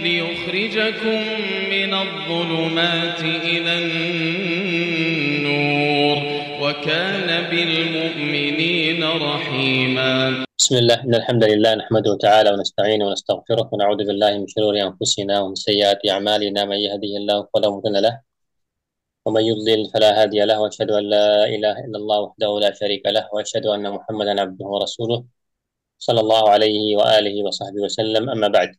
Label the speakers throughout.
Speaker 1: ليخرجكم من الظلمات إلى النور وكان بالمؤمنين رحيما.
Speaker 2: بسم الله، إن الحمد لله نحمده تعالى ونستعينه ونستغفره ونعوذ بالله من شرور أنفسنا ومن سيئات أعمالنا، من يهده الله فلا مضل له ومن يضلل فلا هادي له، وأشهد أن لا إله إلا الله وحده لا شريك له، وأشهد أن محمدا عبده ورسوله صلى الله عليه وآله وصحبه وسلم. أما بعد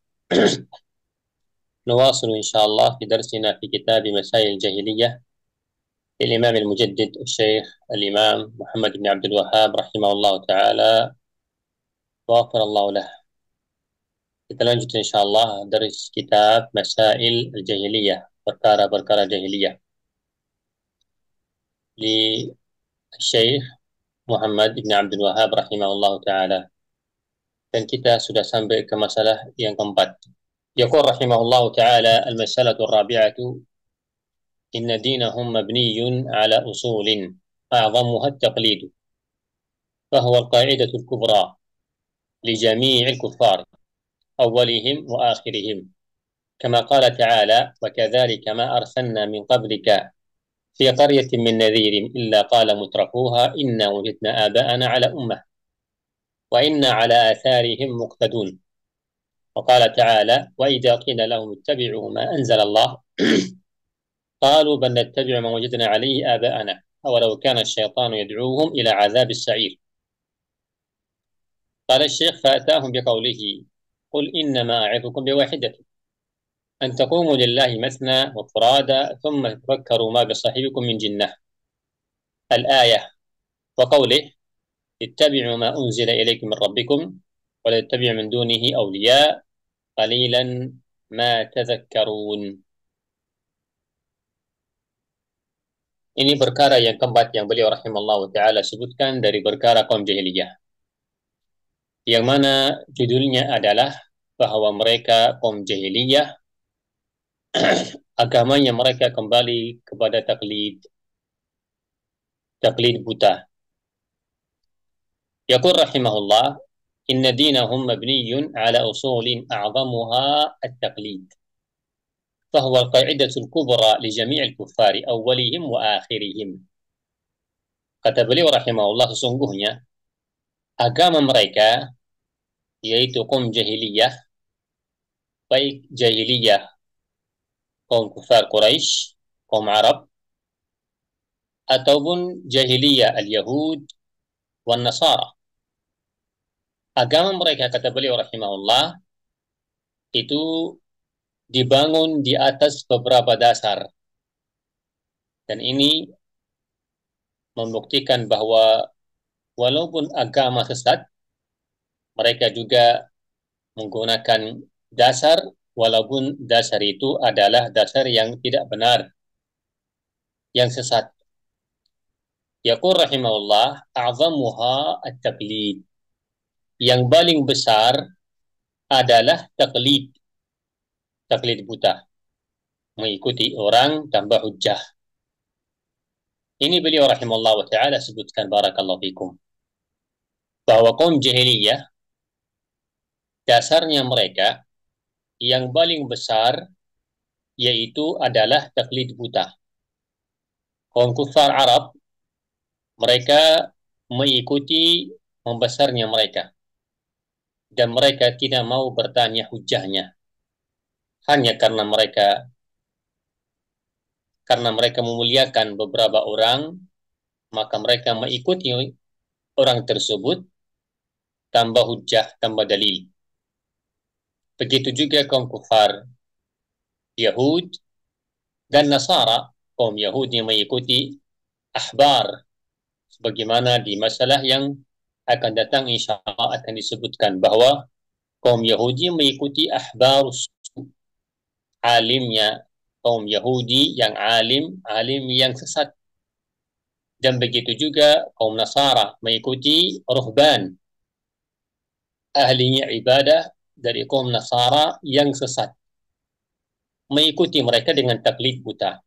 Speaker 2: نواصل إن شاء الله في درسنا في كتاب مسائل الجاهلية للإمام المجدد الشيخ الإمام محمد بن عبد الوهاب رحمه الله تعالى وغفر الله له. Kita lanjut insyaallah dari kitab Masail Al-Jahiliyah, perkara-perkara jahiliyah li Syekh Muhammad bin Abdul Wahhab rahimahullah taala. Dan kita sudah sampai ke masalah yang keempat. Yaqul rahimahullah taala al-masalatu ar-rabi'atu inna dinahum mabniyun ala usulin a'zamuha at-taqlid fa huwa al-qa'idatu al-kubra li jami' al-kuffar أولهم وآخرهم كما قال تعالى وكذلك ما أرسلنا من قبلك في قرية من نذير إلا قال مترفوها إنا وجدنا آباءنا على أمة وإنا على آثارهم مقتدون. وقال تعالى وإذا قيل لهم اتبعوا ما أنزل الله قالوا بل نتبع ما وجدنا عليه آباءنا أولو كان الشيطان يدعوهم إلى عذاب السعير. قال الشيخ فأتاهم بقوله قل إنما أعظكم بواحدة أن تقوموا لله مثنى وفرادى ثم تفكروا ما بصاحبكم من جنة الآية، وقوله اتبعوا ما أنزل إليكم من ربكم ولا تتبعوا من دونه أولياء قليلا ما تذكرون. Ini perkara yang keempat yang beliau rahimallahu ta'ala sebutkan dari perkara kaum jahiliyah, yang mana judulnya adalah bahwa mereka kaum jahiliyah agamanya mereka kembali kepada taklid buta. Yaqul rahimahullah inna dinahum mabniyun ala usulin a'zamuha at-taqlid fahuwa al-qa'idatu al-kubra li jami' al-kuffari awwalihim wa akhirihim. Kata beliau rahimahullah, sesungguhnya agama mereka yaitu kaum jahiliyah, baik jahiliyah kaum kufar Quraisy, kaum Arab, ataupun jahiliyah al-Yahud wan Nasara. Agama mereka, kata beliau rahimahullah, itu dibangun di atas beberapa dasar. Dan ini membuktikan bahwa walaupun agama sesat, mereka juga menggunakan dasar, walaupun dasar itu adalah dasar yang tidak benar, yang sesat. Yaqul rahimahullah a'zamuha at-taqlid, yang paling besar adalah taklid buta, mengikuti orang tanpa hujjah. Ini beliau rahimahullah wa ta'ala sebutkan, barakallahu fikum, bahwa kaum jahiliyah dasarnya mereka yang paling besar yaitu adalah taklid buta. Kaum kufar Arab, mereka mengikuti membesarnya mereka, dan mereka tidak mau bertanya hujahnya, hanya karena mereka memuliakan beberapa orang, maka mereka mengikuti orang tersebut tanpa hujah, tanpa dalil. Begitu juga kaum kufar Yahud dan Nasara. Kaum Yahudi mengikuti ahbar, sebagaimana di masalah yang akan datang insya Allah akan disebutkan bahwa kaum Yahudi mengikuti ahbarus, alimnya kaum Yahudi yang alim yang sesat. Dan begitu juga kaum Nasara mengikuti ruhban, ahlinya ibadah dari kaum Nasara yang sesat, mengikuti mereka dengan taklid buta.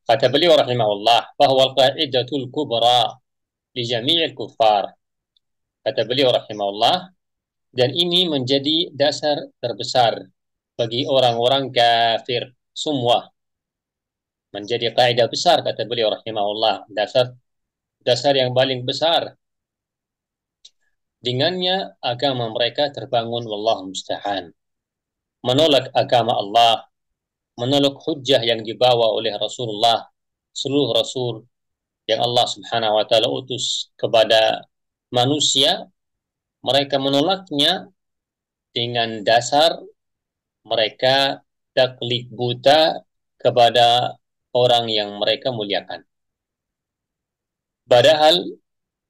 Speaker 2: Kata beliau rahimahullah bahwa al-qa'idatul kubra li jami'il kuffar. Kata beliau rahimahullah, dan ini menjadi dasar terbesar bagi orang-orang kafir semua. Menjadi kaidah besar kata beliau rahimahullah, dasar yang paling besar. Dengannya agama mereka terbangun, wallahu musta'an. Menolak agama Allah, menolak hujjah yang dibawa oleh Rasulullah, seluruh Rasul yang Allah subhanahu wa ta'ala utus kepada manusia, mereka menolaknya dengan dasar mereka taklid buta kepada orang yang mereka muliakan. Padahal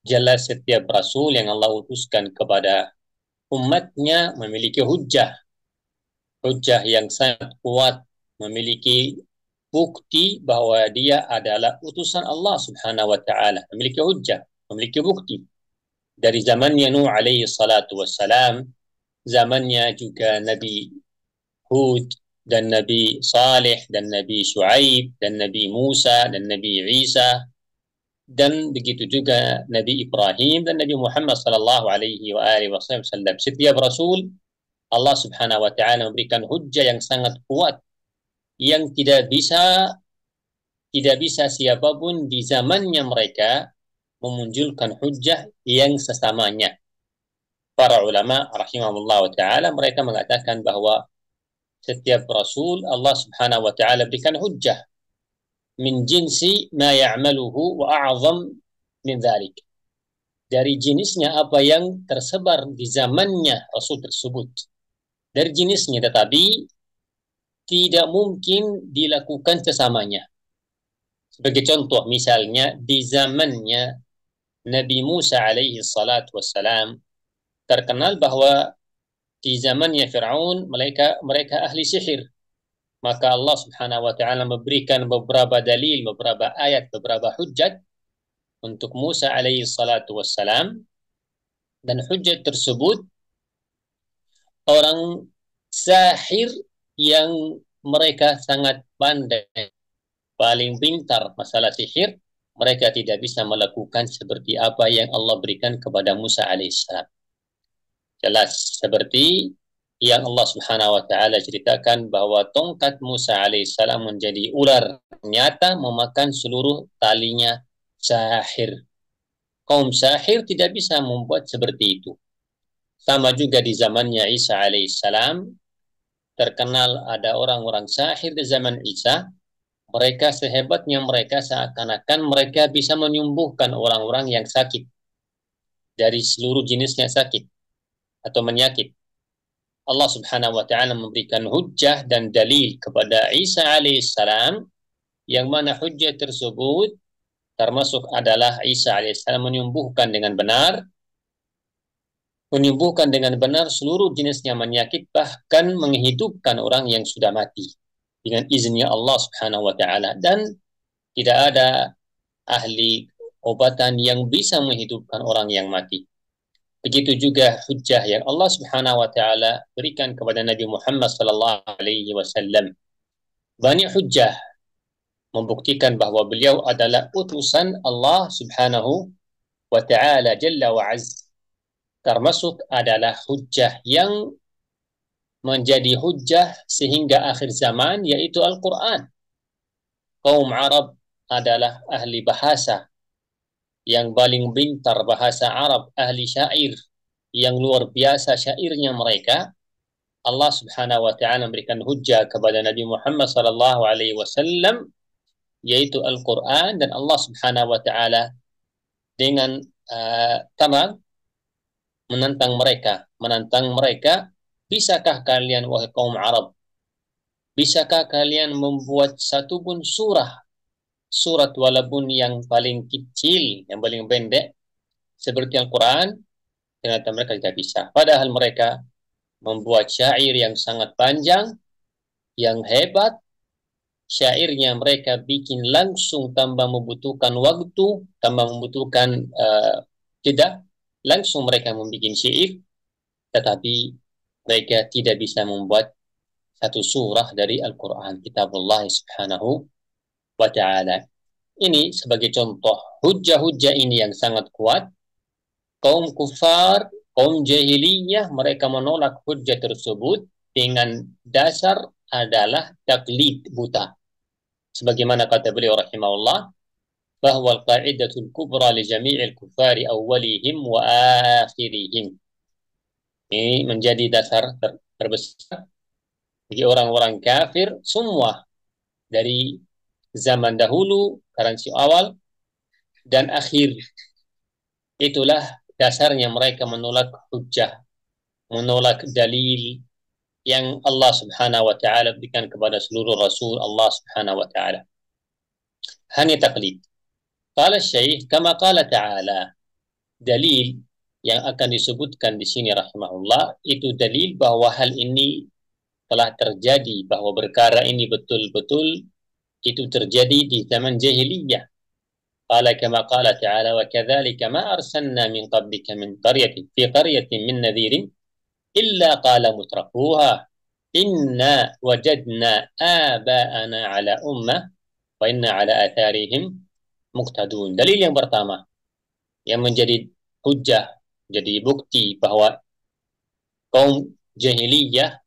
Speaker 2: jelas setiap Rasul yang Allah utuskan kepada umatnya memiliki hujjah yang sangat kuat, memiliki bukti bahwa dia adalah utusan Allah subhanahu wa ta'ala, memiliki hujjah, memiliki bukti. Dari zamannya Nuh alaihi salatu wassalam, zamannya juga Nabi Hud dan Nabi Saleh dan Nabi Shu'aib dan Nabi Musa dan Nabi Isa, dan begitu juga Nabi Ibrahim dan Nabi Muhammad sallallahu alaihi wa alihi wasallam. Setiap rasul Allah subhanahu wa ta'ala memberikan hujjah yang sangat kuat yang tidak bisa siapapun di zamannya mereka memunculkan hujjah yang sesamanya. Para ulama rahimahullah ta'ala mereka mengatakan bahwa setiap rasul Allah subhanahu wa ta'ala berikan hujjah min jinsi ma ya'maluhu wa a'zam min dhalik, dari jenisnya apa yang tersebar di zamannya rasul tersebut, dari jenisnya, tetapi tidak mungkin dilakukan sesamanya. Sebagai contoh, misalnya di zamannya Nabi Musa alaihi salatu wassalam, terkenal bahwa di zamannya Fir'aun mereka ahli sihir. Maka Allah subhanahu wa ta'ala memberikan beberapa dalil, beberapa ayat, beberapa hujjat untuk Musa alaihi salatu wassalam, dan hujjat tersebut orang sahir yang mereka sangat pandai, paling pintar masalah sihir, mereka tidak bisa melakukan seperti apa yang Allah berikan kepada Musa alaihissalam. Jelas seperti yang Allah subhanahu wa ta'ala ceritakan bahwa tongkat Musa alaihissalam menjadi ular, ternyata memakan seluruh talinya sahir. Kaum sahir tidak bisa membuat seperti itu. Sama juga di zamannya Isa alaihissalam, terkenal ada orang-orang sahir di zaman Isa. Mereka sehebatnya mereka seakan-akan mereka bisa menyembuhkan orang-orang yang sakit dari seluruh jenisnya sakit atau penyakit. Allah subhanahu wa ta'ala memberikan hujjah dan dalil kepada Isa alaihissalam, yang mana hujjah tersebut termasuk adalah Isa alaihissalam menyembuhkan dengan benar seluruh jenisnya penyakit, bahkan menghidupkan orang yang sudah mati dengan izinnya Allah subhanahu wa ta'ala. Dan tidak ada ahli obatan yang bisa menghidupkan orang yang mati. Begitu juga hujjah yang Allah subhanahu wa ta'ala berikan kepada Nabi Muhammad sallallahu alaihi wasallam. Banyak hujjah membuktikan bahwa beliau adalah utusan Allah subhanahu wa ta'ala jalla wa azza. Termasuk adalah hujjah yang menjadi hujjah sehingga akhir zaman, yaitu Al-Quran. Kaum Arab adalah ahli bahasa yang paling pintar bahasa Arab, ahli syair yang luar biasa syairnya mereka. Allah subhanahu wa ta'ala memberikan hujjah kepada Nabi Muhammad sallallahu alaihi wasallam, yaitu Al-Quran, dan Allah subhanahu wa ta'ala dengan tamam menantang mereka, bisakah kalian wahai kaum Arab, bisakah kalian membuat satu pun surat walaupun yang paling kecil, yang paling pendek seperti Al-Quran? Ternyata mereka tidak bisa. Padahal mereka membuat syair yang sangat panjang, yang hebat. Syairnya mereka bikin langsung tanpa membutuhkan waktu, tanpa membutuhkan jeda. Langsung mereka membuat syair, tetapi mereka tidak bisa membuat satu surah dari Al-Quran, kitabullah subhanahu wa ta'ala. Ini sebagai contoh hujjah-hujjah ini yang sangat kuat. Kaum kufar, kaum jahiliyah, mereka menolak hujjah tersebut dengan dasar adalah taklid buta. Sebagaimana kata beliau rahimahullah, bahwa al-qa'idatul kubra li jami'il kufari awwalihim wa akhirihim. Ini menjadi dasar terbesar bagi orang-orang kafir semua dari zaman dahulu, garansi awal dan akhir. Itulah dasarnya mereka menolak hujjah, menolak dalil yang Allah Subhanahu wa taala berikan kepada seluruh rasul Allah Subhanahu wa taala. Hanya taklid. Qala Syekh kama qala ta'ala. Dalil yang akan disebutkan di sini rahimahullah itu dalil bahwa hal ini telah terjadi, bahwa perkara ini betul-betul itu terjadi di zaman jahiliyah. Qala kama qala ta'ala wa kadzalika ma arsalna min qablika min qaryatin fi qaryatin min nadhirin illa qala mutrafuha inna wajadna aba'ana ala ummah wa inna ala atharihim muqtadun. Dalil yang pertama yang menjadi hujjah, jadi bukti bahwa kaum jahiliyah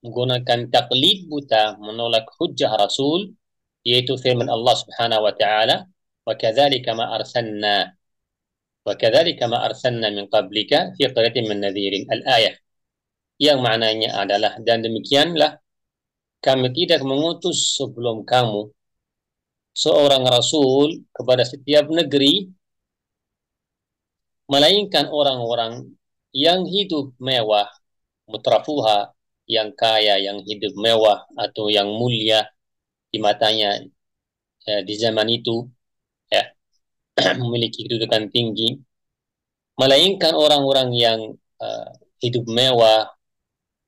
Speaker 2: menggunakan taklid buta menolak hujjah Rasul, yaitu firman Allah Subhanahu wa taala, "Wa kadzalika ma arsalna min qablika fi qaryatin min nadhirin." Al-ayah. Yang maknanya adalah, dan demikianlah kami tidak mengutus sebelum kamu seorang rasul kepada setiap negeri melainkan orang-orang yang hidup mewah, mutrafuha, yang kaya, yang hidup mewah atau yang mulia di matanya di zaman itu, ya, memiliki kedudukan tinggi, melainkan orang-orang yang hidup mewah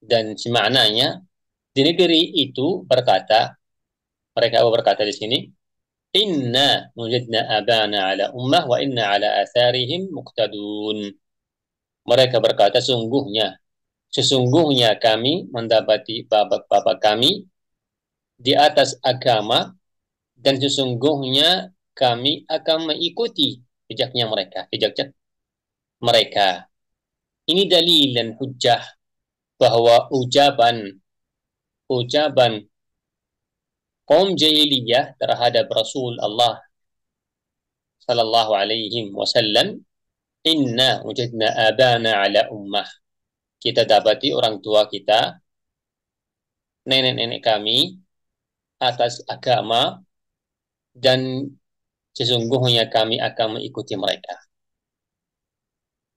Speaker 2: dan semaknanya di negeri itu mereka berkata di sini, inna wajadna abana ala ummah wa inna ala atharihim muqtadun. Mereka berkata, sesungguhnya kami mendapati bapak-bapak kami di atas agama dan sesungguhnya kami akan mengikuti jejaknya mereka. Ini dalil dan hujjah bahwa ucapan kaum jahiliyah terhadap Rasul Allah sallallahu alaihi wasallam, inna wajadna abana ala ummah. Kita dapati orang tua kita, nenek-nenek kami atas agama dan sesungguhnya kami akan mengikuti mereka.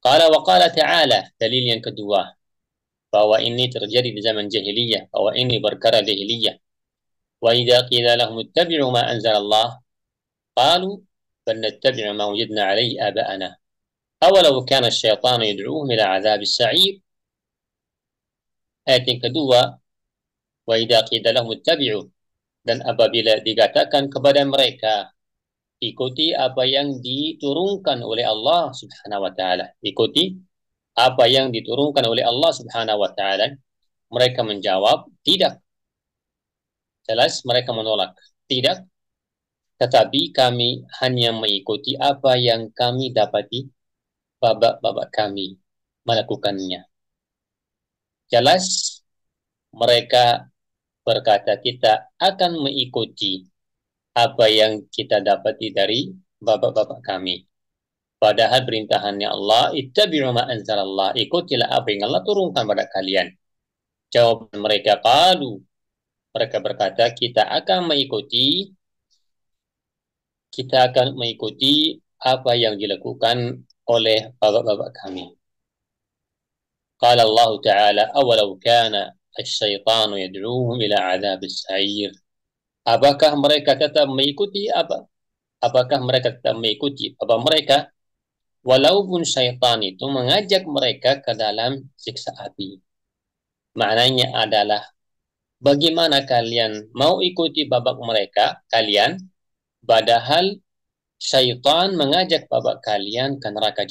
Speaker 2: Qala wa qala ta'ala, dalil yang kedua bahwa ini terjadi di zaman jahiliyah, bahwa ini perkara jahiliyah. Wa idza qila lahum ittabi'u ma anzalallah qalu bal nattabi'u ma wajadna 'alayhi aba'ana awalau kana asy-syaitanu yad'uuhum ila 'adzabis sa'ir. Ayat yang kedua, wa idza qila lahum ittabi'u, dan apabila dikatakan kepada mereka ikuti apa yang diturunkan oleh Allah Subhanahu wa taala, ikuti apa yang diturunkan oleh Allah Subhanahu wa taala, mereka menjawab tidak. Jelas mereka menolak, tidak, tetapi kami hanya mengikuti apa yang kami dapati bapak-bapak kami melakukannya. Jelas mereka berkata kita akan mengikuti apa yang kita dapati dari bapak-bapak kami. Padahal perintahannya Allah, ittabi'u ma anzalallah, ikutilah apa yang Allah turunkan pada kalian. Jawaban mereka, qalu, mereka berkata kita akan mengikuti apa yang dilakukan oleh bapak-bapak kami. Qala Allah Ta'ala, awalau kana asy-syaitanu yad'uuhum ila 'adzabis sa'ir. Apakah mereka tetap mengikuti apa mereka walaupun syaitan itu mengajak mereka ke dalam siksa api. Maknanya adalah, bagaimana kalian mau ikuti bapak mereka kalian padahal syaitan mengajak bapak kalian ke neraka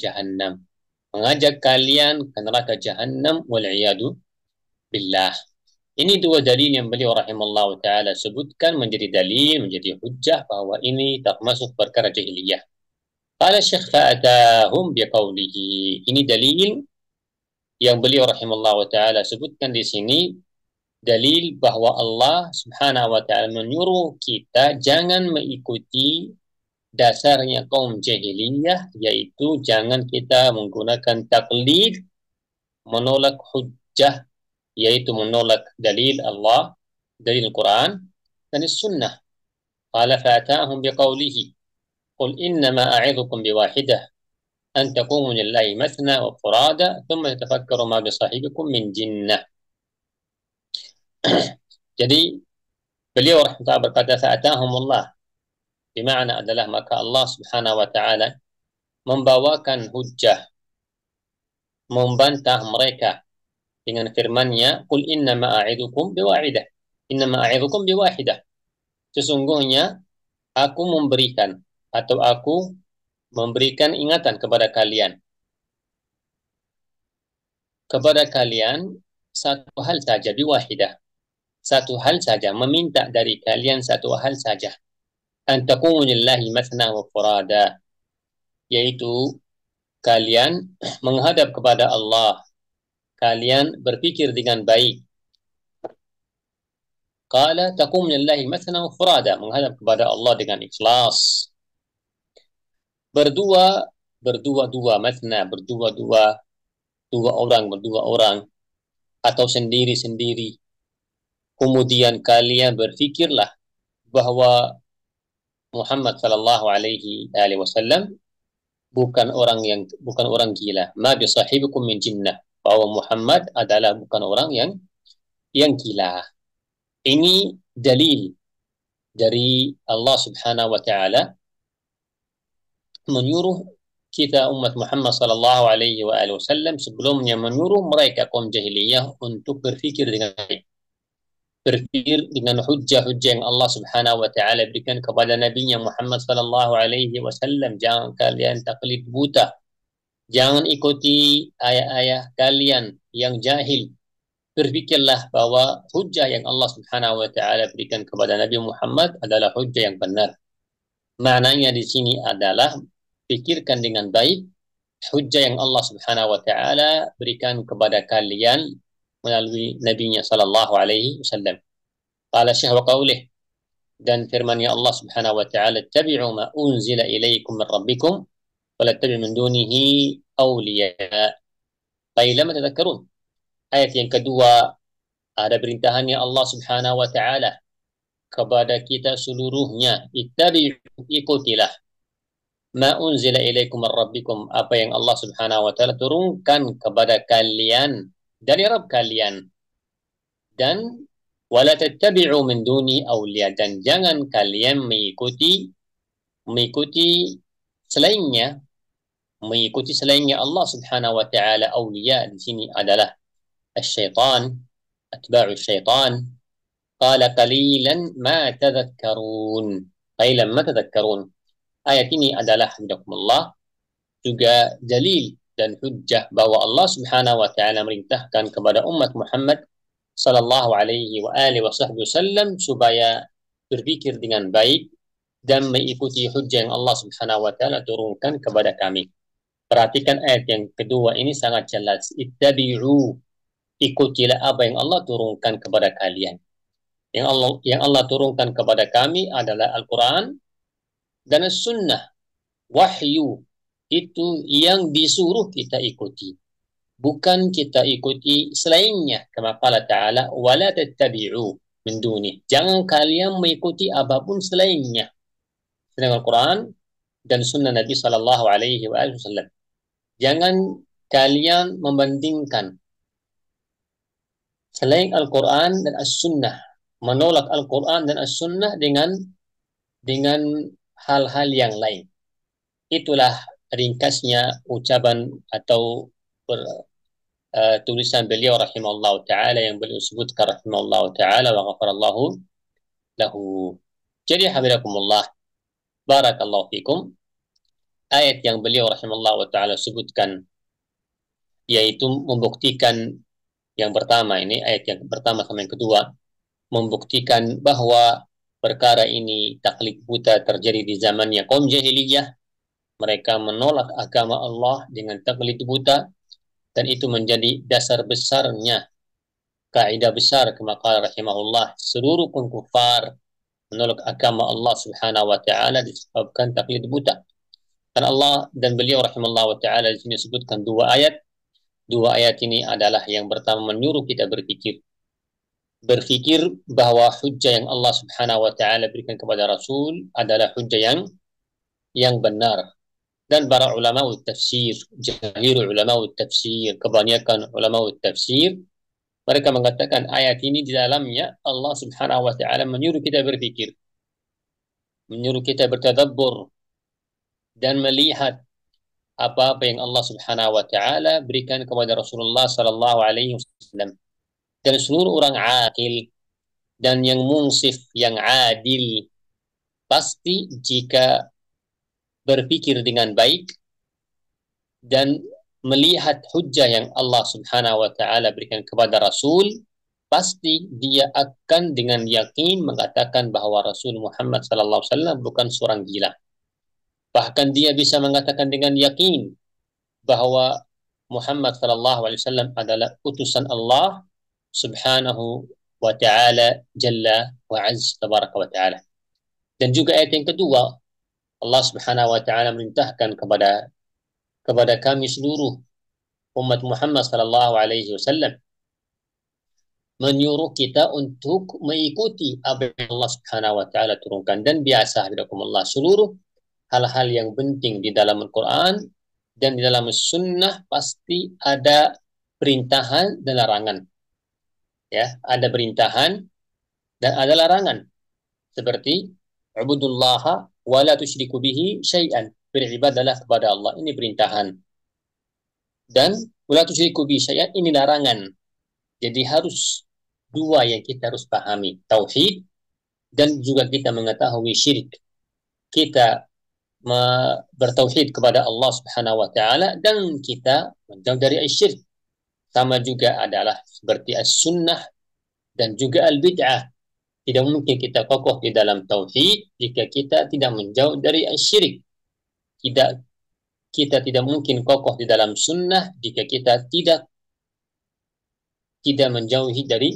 Speaker 2: jahanam, wal iyadu billah. Ini dua dalil yang beliau rahimallahu ta'ala sebutkan menjadi dalil, menjadi hujjah bahwa ini termasuk perkara jahiliyah. Qala Syekh fa'atahum biqaulihi. Ini dalil yang beliau rahimallahu ta'ala sebutkan di sini dalil bahwa Allah Subhanahu wa taala menyuruh kita jangan mengikuti dasarnya kaum jahiliyah, yaitu jangan kita menggunakan taklid, menolak hujjah, yaitu menolak dalil Allah, dalil Quran dan sunnah. Qala fa'atahum biqawlihi qul innama a'idhukum biwahidah an taqumu lillahi mathna wa furada thumma tatafakkaru ma bisahibikum min jinnah. Jadi beliau rahimahullah berkata fa'atahumullah, bermakna adalah maka Allah Subhanahu wa taala membawakan hujjah, membantah mereka dengan firman-Nya, "Qul innama a'idukum biwahidah." Innama a'idukum biwahidah. Sesungguhnya aku memberikan atau aku memberikan ingatan kepada kalian satu hal saja, biwahidah. Satu hal saja, meminta dari kalian satu hal saja. An taqumu lillahi mathna wa furada, yaitu kalian menghadap kepada Allah, kalian berpikir dengan baik. Qala taqum lillahi mathna wa furada, menghadap kepada Allah dengan ikhlas. Berdua, mathna, berdua, dua orang, atau sendiri-sendiri. Kemudian kalian berfikirlah bahwa Muhammad sallallahu alaihi wasallam bukan orang gila. Ma bi sahibikum min jinnah, bahwa Muhammad adalah bukan orang yang gila. Ini dalil dari Allah Subhanahu wa taala menyuruh kita umat Muhammad sallallahu alaihi wasallam sebelumnya menyuruh mereka kaum jahiliyah untuk berfikir dengan baik. Berfikir dengan hujjah-hujjah yang Allah Subhanahu wa taala berikan kepada Nabi-Nya Muhammad sallallahu alaihi wasallam. Jangan kalian taklid buta. Jangan ikuti ayah-ayah kalian yang jahil. Berfikirlah bahwa hujjah yang Allah Subhanahu wa taala berikan kepada Nabi Muhammad adalah hujjah yang benar. Maknanya di sini adalah pikirkan dengan baik hujjah yang Allah Subhanahu wa taala berikan kepada kalian melalui Nabi-Nya sallallahu alaihi wasallam. Qala syekh wa qaulih, dan firman-Nya Allah Subhanahu wa taala, tabi'u ma unzila ilaikum min rabbikum wa la tabi'u min dunihi awliya. Qailam tadhakkarun. Ayat yang kedua ada perintahannya Allah Subhanahu wa taala kepada kita seluruhnya, ittabi'u, ikutilah ma unzila ilaikum min rabbikum, apa yang Allah Subhanahu wa taala turunkan kepada kalian dari Rabb kalian, dan wala tattabi'u min duni awliya, dan jangan kalian mengikuti selainnya Allah Subhanahu wa taala. Awliya di sini adalah الشيطان، أتباع الشيطان. قال قليلا ما تذكرون. قليلا ما تذكرون. Ayat ini adalah hamdakumullah juga dalil dan hujjah bahwa Allah Subhanahu wa taala merintahkan kepada umat Muhammad sallallahu alaihi wa alihi wasallam supaya berpikir dengan baik dan mengikuti hujjah yang Allah Subhanahu wa taala turunkan kepada kami. Perhatikan ayat yang kedua ini sangat jelas. Ittabi'u, ikutilah apa yang Allah turunkan kepada kalian. Yang Allah turunkan kepada kami adalah Al-Quran dan As-Sunnah. Wahyu itu yang disuruh kita ikuti, bukan kita ikuti selainnya. Kama qala ta'ala, wala tattabi'u min duni, jangan kalian mengikuti apapun selainnya, selain Al-Quran dan Sunnah Nabi sallallahu alaihi wasallam. Jangan kalian membandingkan selain Al-Quran dan As-Sunnah, menolak Al-Quran dan As-Sunnah dengan hal-hal yang lain. Itulah ringkasnya ucapan atau tulisan beliau rahimahullah ta'ala yang beliau sebutkan rahimahullah ta'ala wa ghafarallahu lahu. Jadi habibakumullah, barakallahu fikum, ayat yang beliau rahimahullah ta'ala sebutkan yaitu membuktikan yang pertama, ini ayat yang pertama sama yang kedua, membuktikan bahwa perkara ini taklid buta terjadi di zamannya kaum jahiliyah. Mereka menolak agama Allah dengan taklid buta, dan itu menjadi dasar besarnya kaidah besar kama qala rahimahullah, seluruh pun kufar menolak agama Allah Subhanahu wa taala disebabkan taklid buta. Dan Allah dan beliau rahimahullah wa taala di sini sebutkan dua ayat. Dua ayat ini adalah yang pertama menyuruh kita berpikir. Berpikir bahwa hujjah yang Allah Subhanahu wa taala berikan kepada Rasul adalah hujjah yang benar. Dan para ulama tafsir, jahilul ulama tafsir, kebanyakan ulama tafsir, mereka mengatakan ayat ini di dalamnya Allah Subhanahu wa taala menyuruh kita berpikir, menyuruh kita bertadabbur dan melihat apa-apa yang Allah Subhanahu wa taala berikan kepada Rasulullah sallallahu alaihi wasallam. Dan seluruh orang akil dan yang munsif, yang adil, pasti jika berpikir dengan baik dan melihat hujjah yang Allah Subhanahu wa taala berikan kepada Rasul, pasti dia akan dengan yakin mengatakan bahwa Rasul Muhammad sallallahu alaihi wasallam bukan seorang gila. Bahkan dia bisa mengatakan dengan yakin bahwa Muhammad sallallahu alaihi wasallam adalah utusan Allah Subhanahu wa taala jalla wa azza tabaraka wa taala. Dan juga ayat yang kedua, Allah Subhanahu wa taala merintahkan kepada kami seluruh umat Muhammad sallallahu alaihi wasallam, menyuruh kita untuk mengikuti apa yang Allah Subhanahu wa taala turunkan. Dan biasa hadirakumullah, seluruh hal-hal yang penting di dalam Al-Qur'an dan di dalam sunnah pasti ada perintahan dan larangan. Ya, ada perintahan dan ada larangan. Seperti ubudullaha wa la tusyriku bihi syai'an, beribadahlah kepada Allah, ini perintahan. Dan wala tusyriku bihi syai'an, ini larangan. Jadi harus dua yang kita harus pahami, tauhid dan juga kita mengetahui syirik. Kita bertauhid kepada Allah Subhanahu wa taala dan kita menjauh dari syirik. Sama juga adalah seperti as-sunnah dan juga al-bid'ah. Tidak mungkin kita kokoh di dalam tauhid jika kita tidak menjauh dari syirik. Kita tidak mungkin kokoh di dalam sunnah jika kita tidak menjauhi dari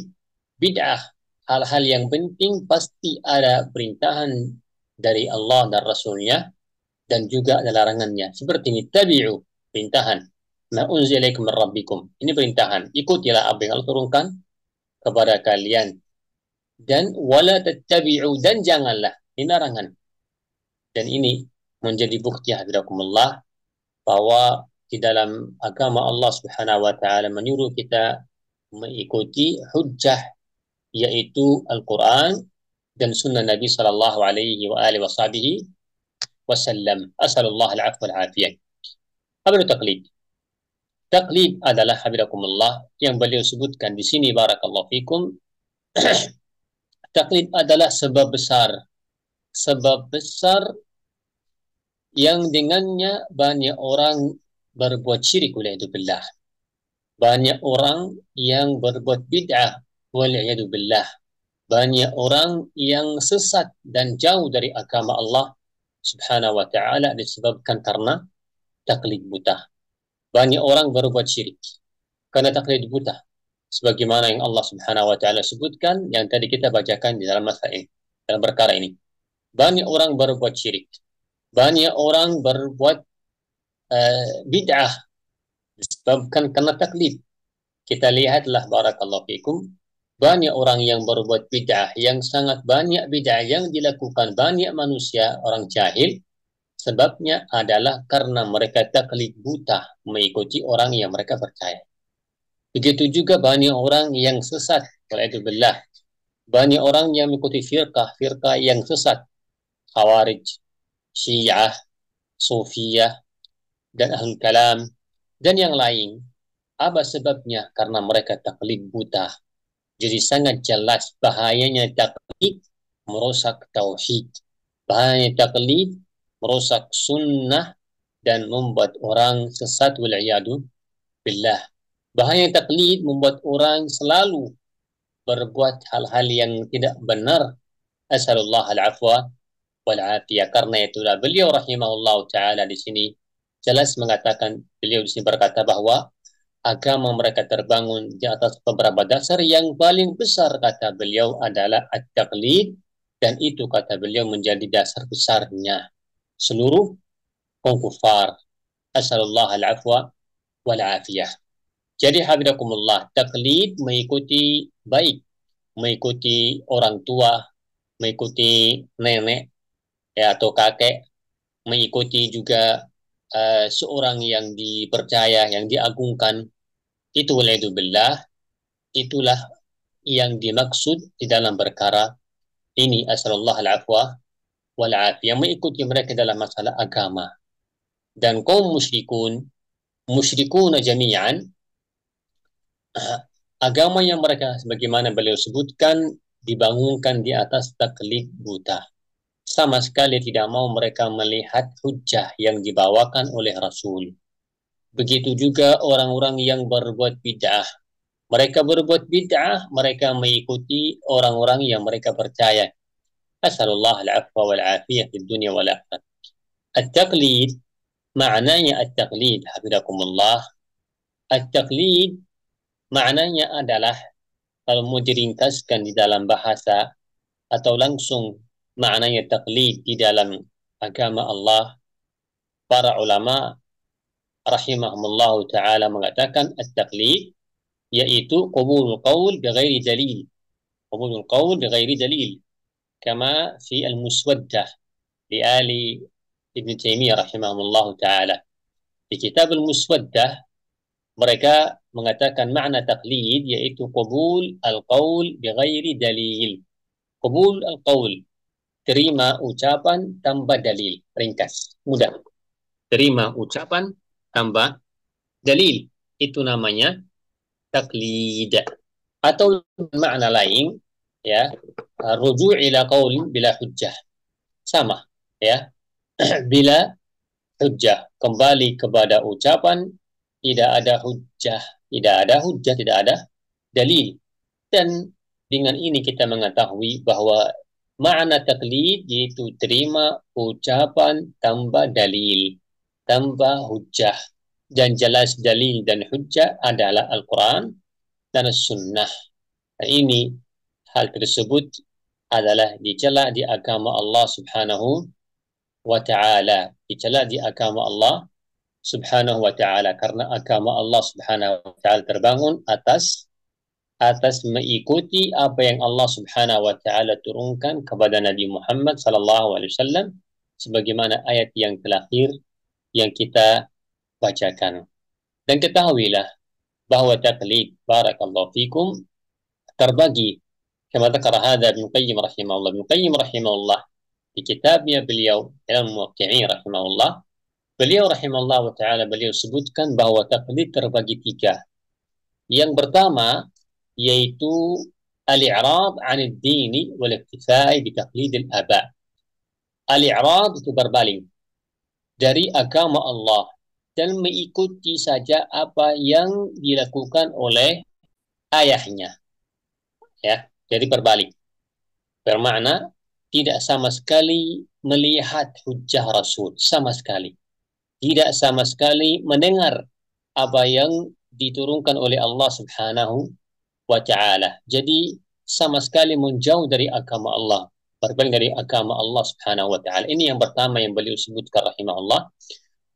Speaker 2: bid'ah. Hal-hal yang penting pasti ada perintahan dari Allah dan Rasulnya dan juga ada larangannya. Seperti ini, tabi'u, perintahan. Ma unzila ilaikum min rabbikum, ini perintahan. Ikutilah apa yang Allah turunkan kepada kalian. Dan wala tattabi'u, dan janganlah, ini larangan. Dan ini menjadi bukti hadirakumullah bahwa di dalam agama Allah Subhanahu wa taala menyuruh kita mengikuti hujjah, yaitu Al-Quran dan sunnah Nabi sallallahu alaihi wa alihi wasallam. Asalullah al-afwa wal-afiyah. Apa itu taklid? Taklid adalah hadirakumullah yang beliau sebutkan di sini, barakallahu fikum. Taklid adalah sebab besar yang dengannya banyak orang berbuat syirik wal'iyadu-billah. Banyak orang yang berbuat bid'ah wal'iyadu-billah. Banyak orang yang sesat dan jauh dari agama Allah Subhanahu wa ta'ala disebabkan karena taklid buta. Banyak orang berbuat syirik karena taklid buta. Sebagaimana yang Allah Subhanahu wa ta'ala sebutkan yang tadi kita bacakan di dalam masalah ini, dalam perkara ini. Banyak orang berbuat syirik. Banyak orang berbuat bid'ah disebabkan karena taklid. Kita lihatlah barakallahu fikum, banyak orang yang berbuat bid'ah, yang sangat banyak bid'ah yang dilakukan banyak manusia, orang jahil. Sebabnya adalah karena mereka taklid buta, mengikuti orang yang mereka percaya. Begitu juga banyak orang yang sesat, wal'iyadu-billah. Banyak orang yang mengikuti firqah yang sesat, Khawarij, Syiah, Sufiyah, dan Ahlul Kalam, dan yang lain. Apa sebabnya? Karena mereka taklid buta. Jadi sangat jelas bahayanya taklid merusak tauhid. Bahayanya taklid merusak sunnah dan membuat orang sesat wal'iyadu billah. Bahaya taklid membuat orang selalu berbuat hal-hal yang tidak benar. Asalullah al-afwa wal-afiyah. Karena itulah beliau rahimahullah ta'ala di sini jelas mengatakan, beliau di sini berkata bahwa agama mereka terbangun di atas beberapa dasar. Yang paling besar kata beliau adalah at-taqlid, dan itu kata beliau menjadi dasar besarnya seluruh kaum kufar. Asallallahu al-afwa wal afiyah. Jadi habibakumullah, taklid mengikuti baik, mengikuti orang tua, mengikuti nenek ya atau kakek, mengikuti juga seorang yang dipercaya, yang diagungkan. Itu walaikumsalam, itulah yang dimaksud di dalam perkara ini. Asallallahu al-afwa wal afiyah, mengikuti mereka dalam masalah agama. Dan kaum musyrikuna jami'an, agama yang mereka sebagaimana beliau sebutkan dibangunkan di atas taklid buta. Sama sekali tidak mau mereka melihat hujjah yang dibawakan oleh Rasul. Begitu juga orang-orang yang berbuat bid'ah. Mereka berbuat bid'ah, mereka mengikuti orang-orang yang mereka percaya. Asallallahu al-afwa wal afiyah di dunia wal akhirah. At-taqlid, maknanya at-taqlid, hafizakumullah. At-taqlid maknanya adalah, kalau mau diringkaskan di dalam bahasa atau langsung maknanya taqlid di dalam agama Allah, para ulama rahimahumullah ta'ala mengatakan at-taqlid yaitu qabulul qaul bighairi dalil. Qabulul qaul bighairi dalil. Kama fi al-muswaddah li ali Ibn Taimiyah rahimahumullah ta'ala. Di kitab al-muswaddah mereka mengatakan makna taqlid yaitu qabul al-qaul bighairi dalil. Qabul al-qaul, terima ucapan tanpa dalil. Ringkas, mudah. Terima ucapan tanpa dalil. Itu namanya taqlid. Atau makna lain, ya, ruju' ila qaulin bila hujjah. Sama, ya. Bila hujjah, kembali kepada ucapan, tidak ada hujjah, tidak ada dalil. Dan dengan ini kita mengetahui bahwa makna taklid yaitu terima ucapan tanpa dalil, tanpa hujjah. Dan jelas dalil dan hujjah adalah Al-Quran dan Sunnah. Dan ini, hal tersebut adalah dicela di agama Allah subhanahu wa ta'ala. Dicela di agama Allah subhanahu wa ta'ala, karena agama Allah subhanahu wa ta'ala terbangun atas mengikuti apa yang Allah subhanahu wa ta'ala turunkan kepada Nabi Muhammad sallallahu alaihi wasallam, sebagaimana ayat yang terakhir yang kita bacakan. Dan ketahuilah bahwa taklid, barakallahu fikum, terbagi kama dzakara hadza Ibnu Qayyim rahimahullah. Ibnu Qayyim rahimahullah di kitabnya beliau Al-Muwaqqi'in rahimahullah, beliau rahimahullah wa ta'ala, beliau sebutkan bahwa taklid terbagi tiga. Yang pertama yaitu al-i'rad 'anid dini wal iktifai bi taqlid al-aba. Al-i'rad itu berpaling dari agama Allah dan mengikuti saja apa yang dilakukan oleh ayahnya. Ya, jadi berbalik. Bermakna tidak sama sekali melihat hujjah Rasul, sama sekali. Tidak sama sekali mendengar apa yang diturunkan oleh Allah subhanahu wa ta'ala. Jadi sama sekali menjauh dari agama Allah, berpaling dari agama Allah subhanahu wa ta'ala. Ini yang pertama yang beliau sebutkan rahimahullah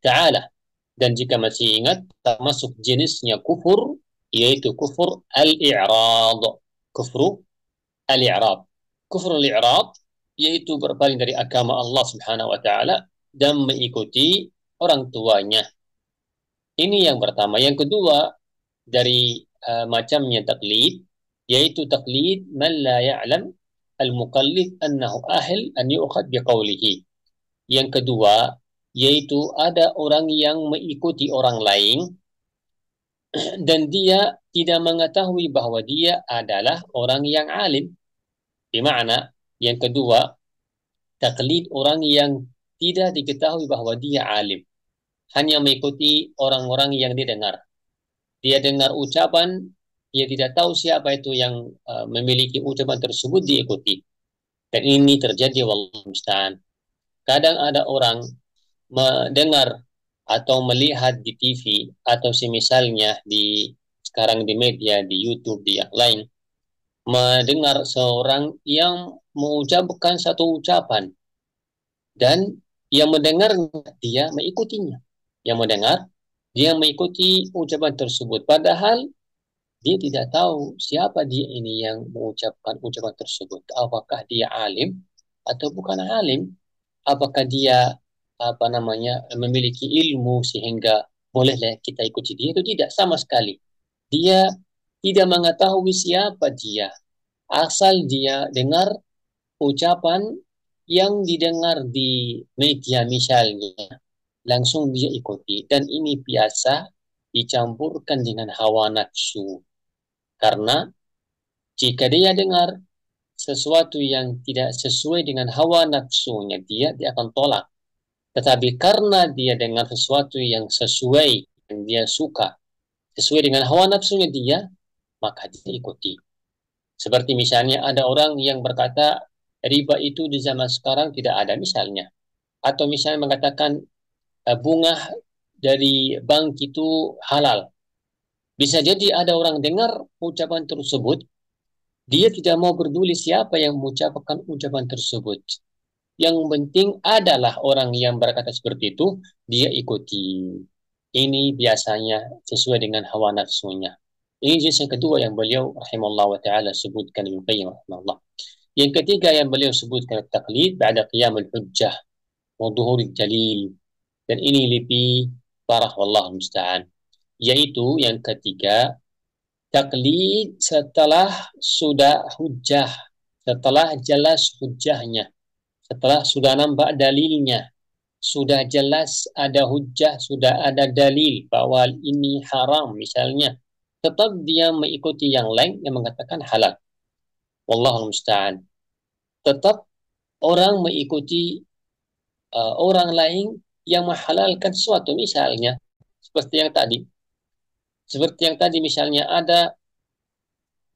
Speaker 2: ta'ala. Dan jika masih ingat, termasuk jenisnya kufur, yaitu kufur al-i'rad. Kufur al-i'rad. Kufur al-i'rad yaitu berpaling dari agama Allah subhanahu wa ta'ala dan mengikuti orang tuanya. Ini yang pertama. Yang kedua dari macamnya taklid, yaitu taklid man la ya'lam al-muqallid annahu ahil an yu'khad biqaulihi. Yang kedua yaitu ada orang yang mengikuti orang lain dan dia tidak mengetahui bahwa dia adalah orang yang alim. Di mana yang kedua, taklid orang yang tidak diketahui bahwa dia alim, hanya mengikuti orang-orang yang didengar. Dia dengar ucapan, dia tidak tahu siapa itu yang memiliki ucapan tersebut, diikuti. Dan ini terjadi wallahu musta'an. Kadang ada orang mendengar atau melihat di TV atau semisalnya di sekarang di media, di YouTube, di yang lain, mendengar seorang yang mengucapkan satu ucapan dan yang mendengar dia mengikutinya. Yang mendengar dia mengikuti ucapan tersebut. Padahal dia tidak tahu siapa dia ini yang mengucapkan ucapan tersebut. Apakah dia alim atau bukan alim? Apakah dia memiliki ilmu sehingga bolehlah kita ikuti dia? Itu tidak sama sekali. Dia tidak mengetahui siapa dia. Asal dia dengar ucapan yang didengar di media misalnya, langsung dia ikuti. Dan ini biasa dicampurkan dengan hawa nafsu. Karena jika dia dengar sesuatu yang tidak sesuai dengan hawa nafsunya, dia akan tolak. Tetapi karena dia dengar sesuatu yang sesuai, yang dia suka, sesuai dengan hawa nafsunya dia, maka dia ikuti. Seperti misalnya ada orang yang berkata, riba itu di zaman sekarang tidak ada misalnya. Atau misalnya mengatakan bunga dari bank itu halal. Bisa jadi ada orang dengar ucapan tersebut, dia tidak mau peduli siapa yang mengucapkan ucapan tersebut. Yang penting adalah orang yang berkata seperti itu, dia ikuti. Ini biasanya sesuai dengan hawa nafsunya. Ini jenis yang kedua yang beliau rahimahullah wa ta'ala sebutkan Ibnu Qayyim rahimahullah. Yang ketiga yang beliau sebutkan taklid ba'da qiyamul hujjah wa dhuhuril dalil. Dan ini lebih parah wallahu musta'an. Yaitu yang ketiga, taklid setelah sudah hujjah, setelah jelas hujjahnya, setelah sudah nampak dalilnya, sudah jelas ada hujjah, sudah ada dalil bahwa ini haram misalnya, tetap dia mengikuti yang lain yang mengatakan halal. Wallahu musta'an. Tetap orang mengikuti orang lain yang menghalalkan sesuatu misalnya seperti yang tadi. Seperti yang tadi misalnya ada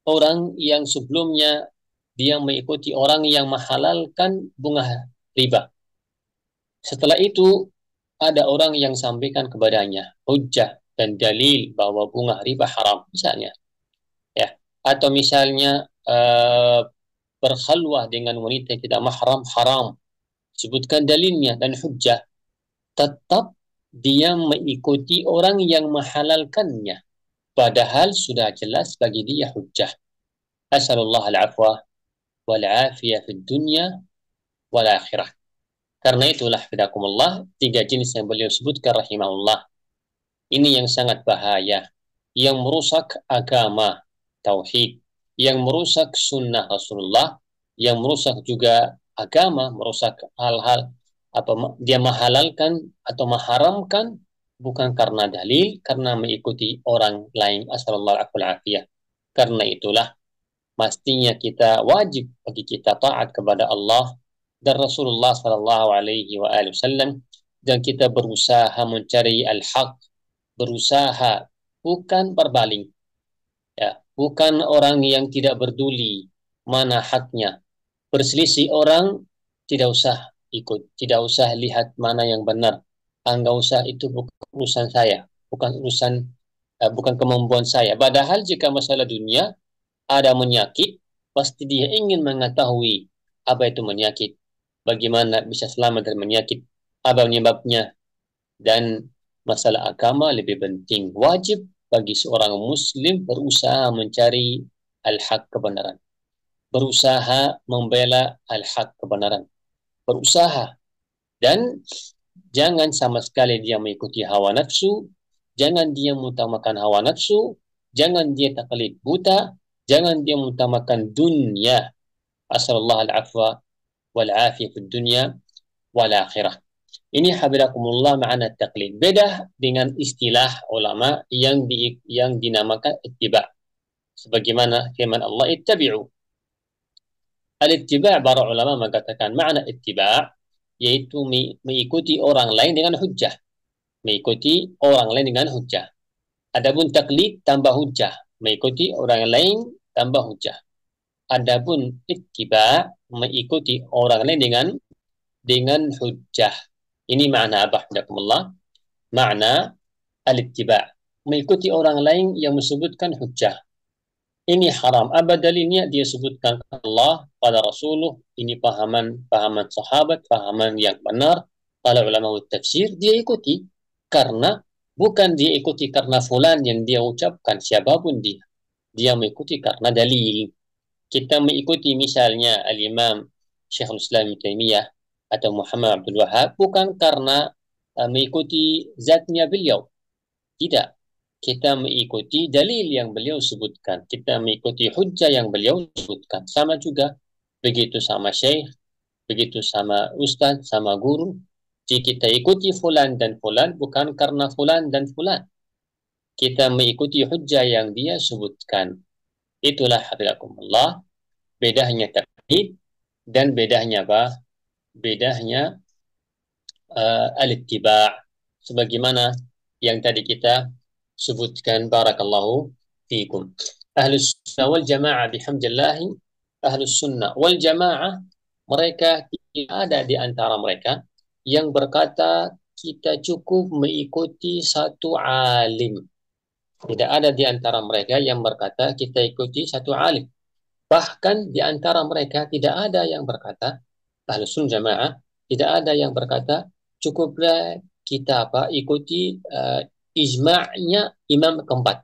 Speaker 2: orang yang sebelumnya dia mengikuti orang yang menghalalkan bunga riba. Setelah itu ada orang yang sampaikan kepadanya hujjah dan dalil bahwa bunga riba haram misalnya. Ya, atau misalnya berkhalwah dengan wanita yang tidak mahram haram. Sebutkan dalilnya dan hujjah. Tetap dia mengikuti orang yang menghalalkannya. Padahal sudah jelas bagi dia hujjah. Asalullah al-afwa wal-afiyah fid dunya wal akhirah. Karena itulah fidakumullah, tiga jenis yang beliau sebutkan rahimahullah. Ini yang sangat bahaya, yang merusak agama, tauhid, yang merusak sunnah Rasulullah, yang merusak juga agama, merusak hal-hal dia menghalalkan atau mengharamkan bukan karena dalil, karena mengikuti orang lain. Asallallahu afiyah. Karena itulah mestinya kita wajib bagi kita taat kepada Allah dan Rasulullah sallallahu alaihi wasallam, dan kita berusaha mencari al-haq, berusaha bukan berbaling, ya, bukan orang yang tidak peduli mana haknya. Berselisih orang tidak usah ikut, tidak usah lihat mana yang benar. Enggak usah, itu bukan urusan saya, bukan kemampuan saya. Padahal jika masalah dunia ada menyakit, pasti dia ingin mengetahui apa itu menyakit, bagaimana bisa selamat dari menyakit, apa penyebabnya. Dan masalah agama lebih penting. Wajib bagi seorang muslim berusaha mencari al-haq kebenaran, berusaha membela al-haq kebenaran, berusaha, dan jangan sama sekali dia mengikuti hawa nafsu, jangan dia mengutamakan hawa nafsu, jangan dia taklid buta, jangan dia mengutamakan dunia. Asallallahu al-afwa wal-afiyah fid dunya wal akhirah. Ini habibakumullah makna taklid. Beda dengan istilah ulama yang dinamakan ittiba. Sebagaimana firman Allah, ittabi'u. Al-ittiba' para ulama mengatakan makna ittiba' yaitu mengikuti orang lain dengan hujjah. Mengikuti orang lain dengan hujjah. Adapun taklid tambah hujjah, mengikuti orang lain tambah hujjah. Adapun ittiba' mengikuti orang lain dengan hujjah. Ini makna apa? Alhamdulillah. makna al-ittiba', mengikuti orang lain yang menyebutkan hujjah. Ini haram. Apa dalilnya? Dia sebutkan Allah pada Rasuluh. Ini pahaman sahabat, pahaman yang benar. Para ulama tafsir dia ikuti karena bukan dia ikuti karena fulan yang dia ucapkan, siapapun dia. Dia mengikuti karena dalil. Kita mengikuti misalnya al-Imam Syekhul Islam Ibnu Taimiyah atau Muhammad Abdul Wahab bukan karena mengikuti zatnya beliau. Tidak. Kita mengikuti dalil yang beliau sebutkan. Kita mengikuti hujjah yang beliau sebutkan. Sama juga. Begitu sama syekh, begitu sama ustaz, sama guru. Jika kita ikuti fulan dan fulan bukan karena fulan dan fulan. Kita mengikuti hujjah yang dia sebutkan. Itulah hafizakumullah. Bedanya taqlid dan bedanya apa? Bedanya al-ittiba'. Sebagaimana yang tadi kita sebutkan, barakallahu fiikum. Ahlus sunnah wal jamaah bihamdillahi, ahlus sunnah wal jamaah, mereka tidak ada di antara mereka yang berkata kita cukup mengikuti satu alim. Tidak ada di antara mereka yang berkata kita ikuti satu alim. Bahkan di antara mereka tidak ada yang berkata, ahlus sunnah jamaah, tidak ada yang berkata cukuplah kita ikuti ijma'nya imam keempat.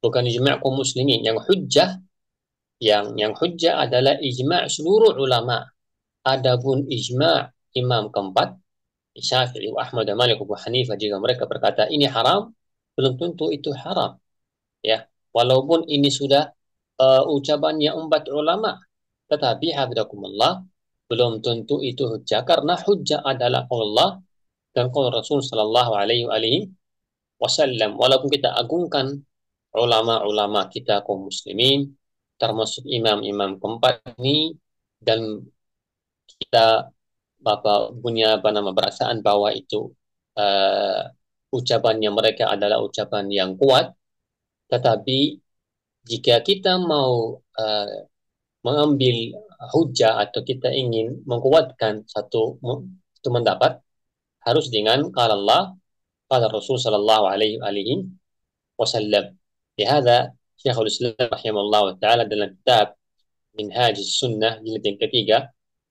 Speaker 2: Bukan ijma' kaum muslimin. Yang hujjah adalah ijma' seluruh ulama. Adapun ijma' imam keempat, Syafi'i, Ahmad, Malik, Abu Hanifah, jika mereka berkata ini haram, belum tentu itu haram. Ya, walaupun ini sudah ucapannya empat ulama, tetapi hafizakumullah belum tentu itu hujjah, karena hujjah adalah Allah dan qaul Rasul sallallahu alaihi wasallam. Walaupun kita agungkan ulama-ulama kita kaum muslimin, termasuk imam-imam keempat ini, dan kita punya perasaan bahwa itu ucapannya mereka adalah ucapan yang kuat, tetapi jika kita mau mengambil hujah atau kita ingin menguatkan satu pendapat, harus dengan qala Allah, qala Rasul sallallahu alaihi wasallam. Lihada Syekhul Islam rahimahullah ta'ala dalam kitab Minhaj Sunnah jilid yang ketiga,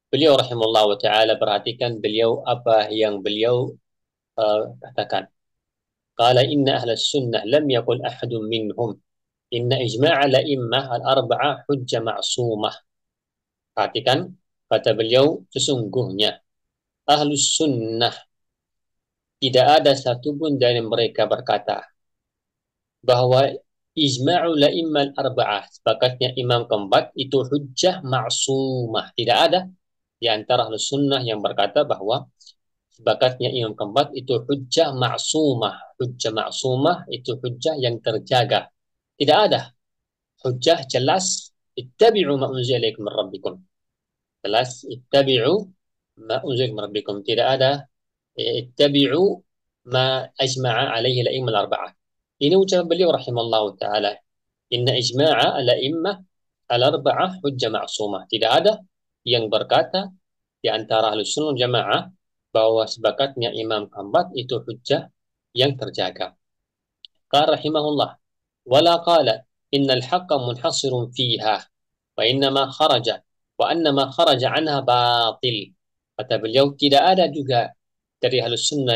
Speaker 2: beliau rahimahullah ta'ala, perhatikan beliau apa yang beliau katakan. Qala inna ahla sunnah lam yakul ahadun minhum inna ijma'a la'immah al-arba'ah hujjah ma'sumah. Perhatikan kata beliau, sesungguhnya ahlus sunnah tidak ada satupun dari mereka berkata bahwa ijma'u la'immal arba'ah, sepakatnya imam keempat itu hujjah ma'sumah. Tidak ada di antara ahlus sunnah yang berkata bahwa sepakatnya imam keempat itu hujjah ma'sumah. Hujjah ma'sumah itu hujjah yang terjaga. Tidak ada. Hujjah jelas, ittabi'u ma unzila ilaikum min rabbikum. Jelas, ittabi'u ma unzila min rabbikum. Tidak ada ittabi'u ma ajma'a alaihi la'immal arba'ah. Ini ucapan beliau rahimallahu ta'ala. Inna ijma'a al-a'immah al-arba'ah hujjah ma'sumah. Tidak ada yang berkata di antara ahlus sunnah jamaah bahwa sebakatnya imam keempat itu hujjah yang terjaga. Qala rahimahullah, wala qala innal haqqa munhasirun fiha wa innama kharaja wa annama kharaja anha batil. Kata beliau, tidak ada juga dari ahlus sunnah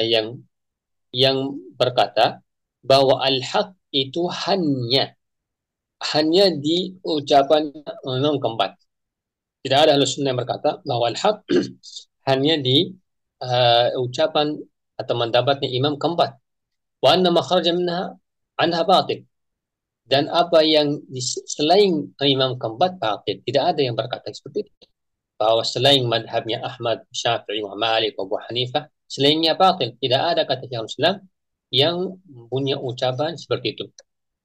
Speaker 2: yang berkata bahwa al-haq itu hanya di ucapan imam keempat. Tidak ada ahlus sunnah yang berkata bahwa al-haq hanya di ucapan atau mendapatnya imam keempat. Wa anna ma kharaja minha anha batil. Dan apa yang selain imam keempat batil. Tidak ada yang berkata seperti itu. Bahwa selain madhabnya Ahmad, Syafi'i, Malik, Abu Hanifah, selainnya batil. Tidak ada kata Syekhul Islam yang punya ucapan seperti itu.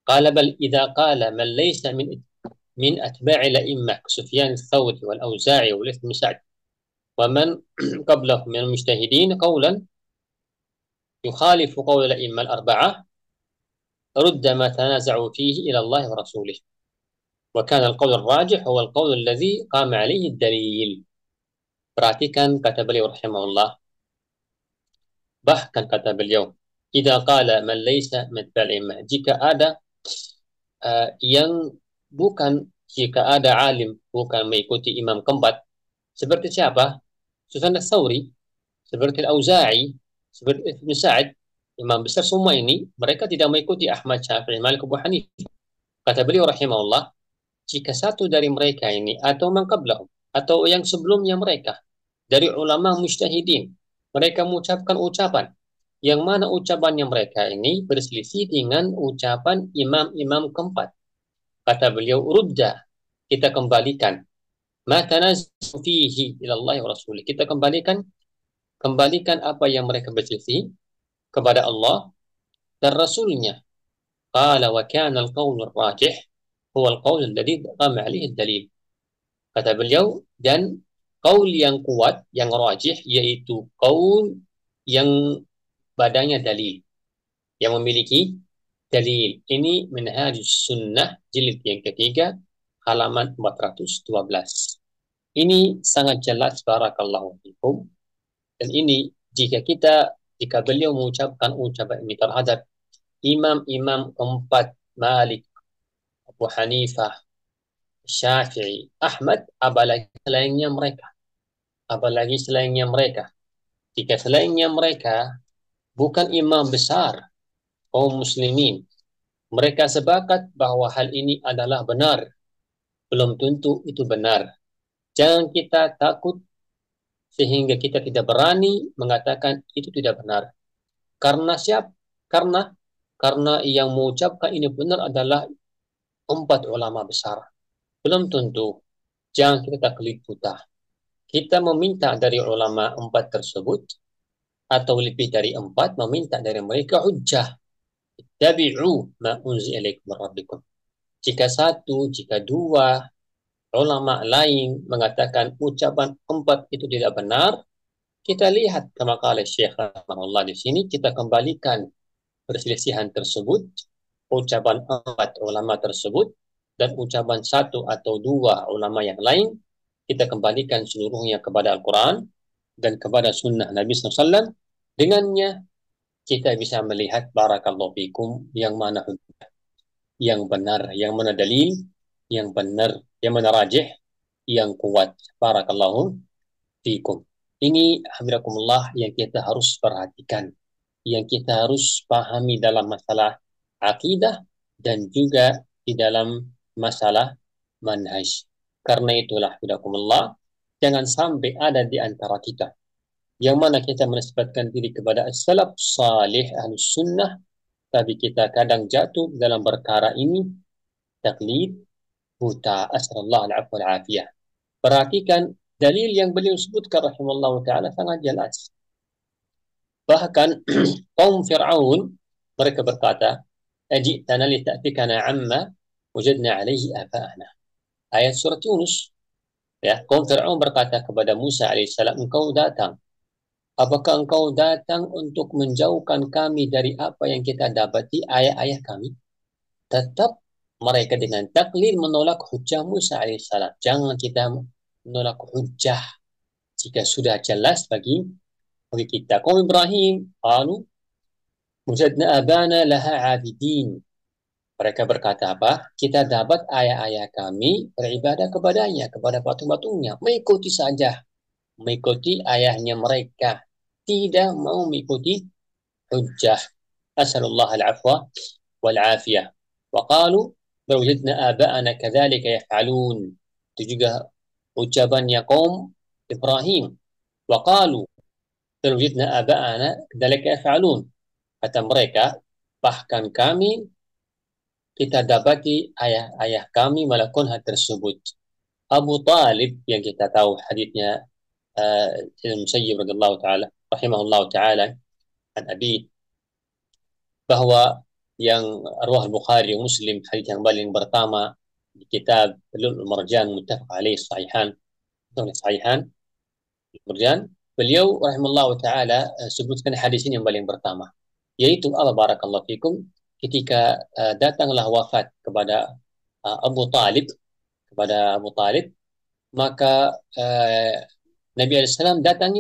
Speaker 2: Qala bal idza qala man laysa min atba'i la'immah Sufyan ats-Tsawri wal Auza'i wal Layth bin Sa'd wa man qablahu min al-mujtahidin qawlan yukhalifu qawl al-a'imma al-arba'ah rudda ma tanaza'u fihi ila Allah wa rasulih wa kana al-qawl ar-rajih huwa al-qawl alladhi qama alayhi ad-dalil. Perhatikan kata beliau rahimahullah, bahkan kata beliau, Idza qala man laysa min al-immah, jika ada yang bukan, jika ada alim bukan mengikuti imam keempat, seperti siapa? Sufyan ats-Tsauri, seperti Al-Auza'i, seperti Ibnu Sa'id, imam besar semua ini mereka tidak mengikuti Ahmad, Syafi'i, Malik, Abu Hanifah. Kata beliau rahimahullah, jika satu dari mereka ini atau man qablahum atau yang sebelumnya mereka dari ulama mujtahidin, mereka mengucapkan ucapan yang mana ucapannya mereka ini berselisih dengan ucapan imam-imam keempat. Kata beliau, rudda, kita kembalikan. Ma tanazzu fihi ila Allah wa Rasulih. Kita kembalikan apa yang mereka berselisih kepada Allah dan Rasulnya. Qala wa kana al-qawl ar-rajih huwa al-qawl alladhi qama alaihi ad-dalil. Kata beliau, dan qaul yang kuat, yang rajih, yaitu qaul yang badannya dalil, yang memiliki dalil. Ini Minhajus Sunnah jilid yang ketiga halaman 412. Ini sangat jelas, barakallahu fikum. Dan ini jika beliau mengucapkan ucapan ini terhadap imam-imam keempat, Malik, Abu Hanifah, Syafi'i, Ahmad, apalagi selainnya mereka. Jika selainnya mereka bukan imam besar kaum muslimin, mereka sepakat bahwa hal ini adalah benar, belum tentu itu benar. Jangan kita takut sehingga kita tidak berani mengatakan itu tidak benar. Karena Karena yang mengucapkan ini benar adalah empat ulama besar. Belum tentu. Jangan kita taklid buta. Kita meminta dari ulama empat tersebut atau lebih dari empat, meminta dari mereka hujjah. Tabi'u ma unzila ilaikum min rabbikum. Jika satu, jika dua ulama lain mengatakan ucapan empat itu tidak benar, kita lihat kama qala Syekh rahimahullah di sini, kita kembalikan perselisihan tersebut, ucapan empat ulama tersebut dan ucapan satu atau dua ulama yang lain, kita kembalikan seluruhnya kepada Al-Quran dan kepada sunnah Nabi SAW. Dengannya kita bisa melihat, barakallahu fikum, yang mana hujjah, yang benar, yang mana dalil, yang benar, yang mana rajih, yang kuat. Barakallahu fikum. Ini hamdulillah yang kita harus perhatikan, yang kita harus pahami dalam masalah akidah dan juga di dalam masalah manhaj. Karena itulah hamdulillah, jangan sampai ada di antara kita yang mana kita menisbatkan diri kepada as-salaf salih ahlus sunnah, tapi kita kadang jatuh dalam perkara ini taklid buta. Asallallahu al-afwa wal-afiyah. Perhatikan dalil yang beliau sebutkan rahimahullah ta'ala sangat jelas. Bahkan kaum Fir'aun mereka berkata, "Aji'tana li ta'fikana 'amma wajadna 'alaihi aba'ana." Ayat surat Yunus. Ya, kaum Fir'aun berkata kepada Musa alaihissalam, apakah engkau datang untuk menjauhkan kami dari apa yang kita dapati ayah-ayah kami? Tetap mereka dengan taklid menolak hujjah Musa alaihissalam. Jangan kita menolak hujjah jika sudah jelas bagi kita. Kaum Ibrahim, qalu wajadna abana laha abidin. Mereka berkata apa? Kita dapat ayah-ayah kami beribadah kepadanya, kepada patung-patungnya. Mengikuti saja. Mengikuti ayahnya mereka. Tidak mau mengikuti hujjah. Asalullah al-afwa wal-afiyah. Wa qalu wajadna aba'ana kadzalika yaf'alun. Itu juga ucapannya kaum Ibrahim. Wa qalu wajadna aba'ana kadzalika yaf'alun. Kata mereka, bahkan kita dapati ayah-ayah kami melakukan hal tersebut. Abu Talib yang kita tahu hadisnya Al-Musayyib radhiyallahu taala rahimahullahu taala an Abi, bahwa yang arwah Bukhari Muslim, hadis yang paling pertama di kitab Ulul Marjan muttafaq alaih sahihan, Marjan, beliau rahimahullahu taala sebutkan hadis ini yang paling pertama, yaitu Allah barakallahu fikum, ketika datanglah wafat kepada Abu Talib, maka Nabi alaihissalam datangi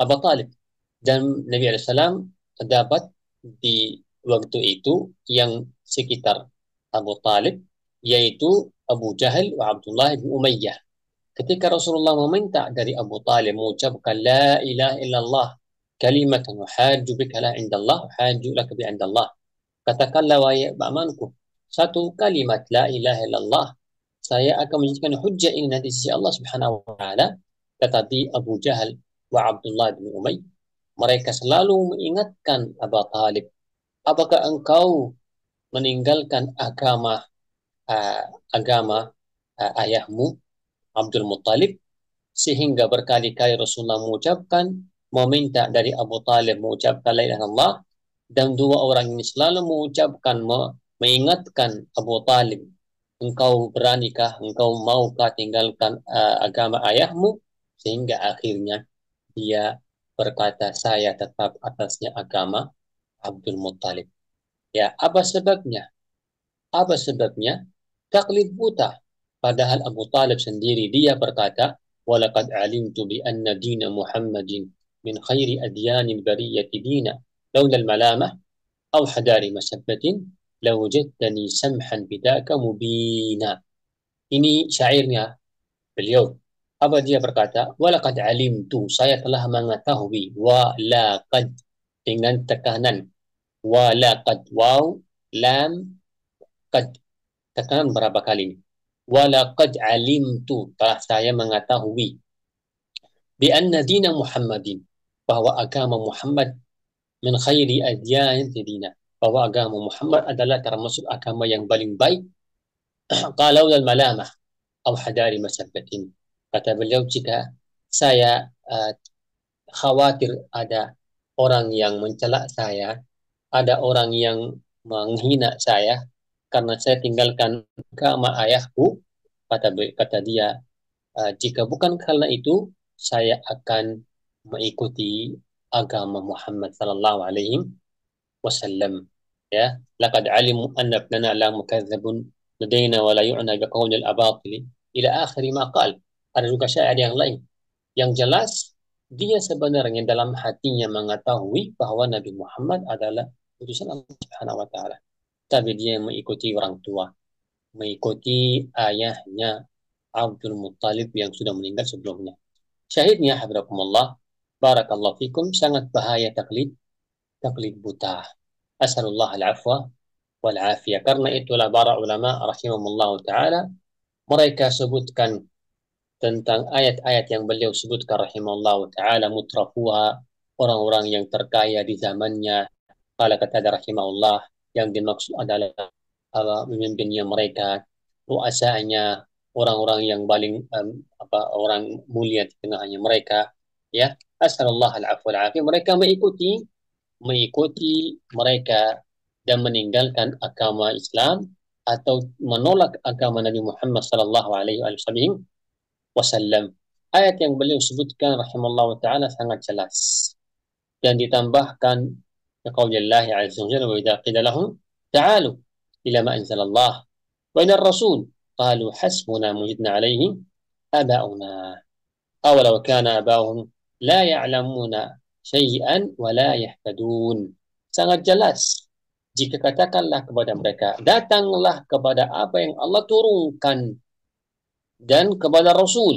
Speaker 2: Abu Talib, dan Nabi alaihissalam terdapat di waktu itu yang sekitar Abu Talib, yaitu Abu Jahal wa Abdullah bin Umayyah. Ketika Rasulullah meminta dari Abu Talib mengucapkan la ilaha illallah kalimatan uhajju bika la indallah uhajju laka bi indallah. Katakanlah wahai pamanku satu kalimat la ilaha illallah, saya akan menjadikan hujjah ini nanti sisi Allah Subhanahu wa taala. Tetapi Abu Jahal wa Abdullah bin Umayyah mereka selalu mengingatkan Abu Talib, apakah engkau meninggalkan agama ayahmu Abdul Muttalib? Sehingga berkali-kali Rasulullah mengucapkan, meminta dari Abu Talib mengucapkan la ilaha illallah, dan dua orang ini selalu mengucapkan, mengingatkan Abu Talib, engkau beranikah, engkau maukah tinggalkan agama ayahmu? Sehingga akhirnya dia berkata, saya tetap atasnya agama Abdul Muttalib. Ya, apa sebabnya? Apa sebabnya? Taklid buta. Padahal Abu Talib sendiri dia berkata, "Walaqad alimtu bi anna dina Muhammadin min khairi adyanil bariyati dina, laula al-malamah aw hadari masabbatin lawajadtani samhan bidaka mubina." Ini syairnya beliau. Apa dia berkata? Walaqad alimtu, saya telah mengetahui, walaqad dengan tekanan, walaqad waw lam qad, tekanan berapa kali ini? Walaqad alimtu, telah saya mengetahui, bi anna dina Muhammadin, bahwa agama Muhammad min khairi adyan dina, bahwa agama Muhammad adalah termasuk agama yang paling baik. Kalau al malamah atau hadari masabbatin, kata beliau, jika saya khawatir ada orang yang mencela saya, ada orang yang menghina saya karena saya tinggalkan agama ayahku, kata dia, jika bukan karena itu saya akan mengikuti agama Muhammad sallallahu alaihi wasallam. Ya, laqad alimu anna ibnana la mukadzabun ladaina wa la yu'na biqawli al-abatil ila akhir ma qal. Ada juga syair yang lain yang jelas dia sebenarnya dalam hatinya mengetahui bahwa Nabi Muhammad adalah utusan Allah Subhanahu wa taala, tapi dia mengikuti orang tua, mengikuti ayahnya Abdul Muttalib yang sudah meninggal sebelumnya. Syahidnya, hafizakumullah, barakallahu fikum, sangat bahaya taklid buta. Asalullah al-afwa wal afiyah. Karena itulah para ulama rahimahumullah taala mereka sebutkan tentang ayat-ayat yang beliau sebutkan rahimahullah taala, mutrafuha, orang-orang yang terkaya di zamannya. Qala Qatada rahimahullah, yang dimaksud adalah pemimpinnya mereka, ruasanya, orang-orang yang paling orang mulia di tengahnya mereka. Ya, asallallahu al-afwa wal mereka mengikuti mereka dan meninggalkan agama Islam atau menolak agama Nabi Muhammad sallallahu alaihi wasallam. Ayat yang beliau sebutkan rahimallahu taala sangat jelas, dan ditambahkan biqaulillahi azza wa jalla, wa idza qila lahum ta'alu ila ma anzalallah wa ila ar-rasul qalu hasbuna mujidna alaihi abauna awalau kana abahum la ya'lamuna syai'an wa la yahtadun. Sangat jelas jika katakanlah kepada mereka, datanglah kepada apa yang Allah turunkan dan kepada Rasul.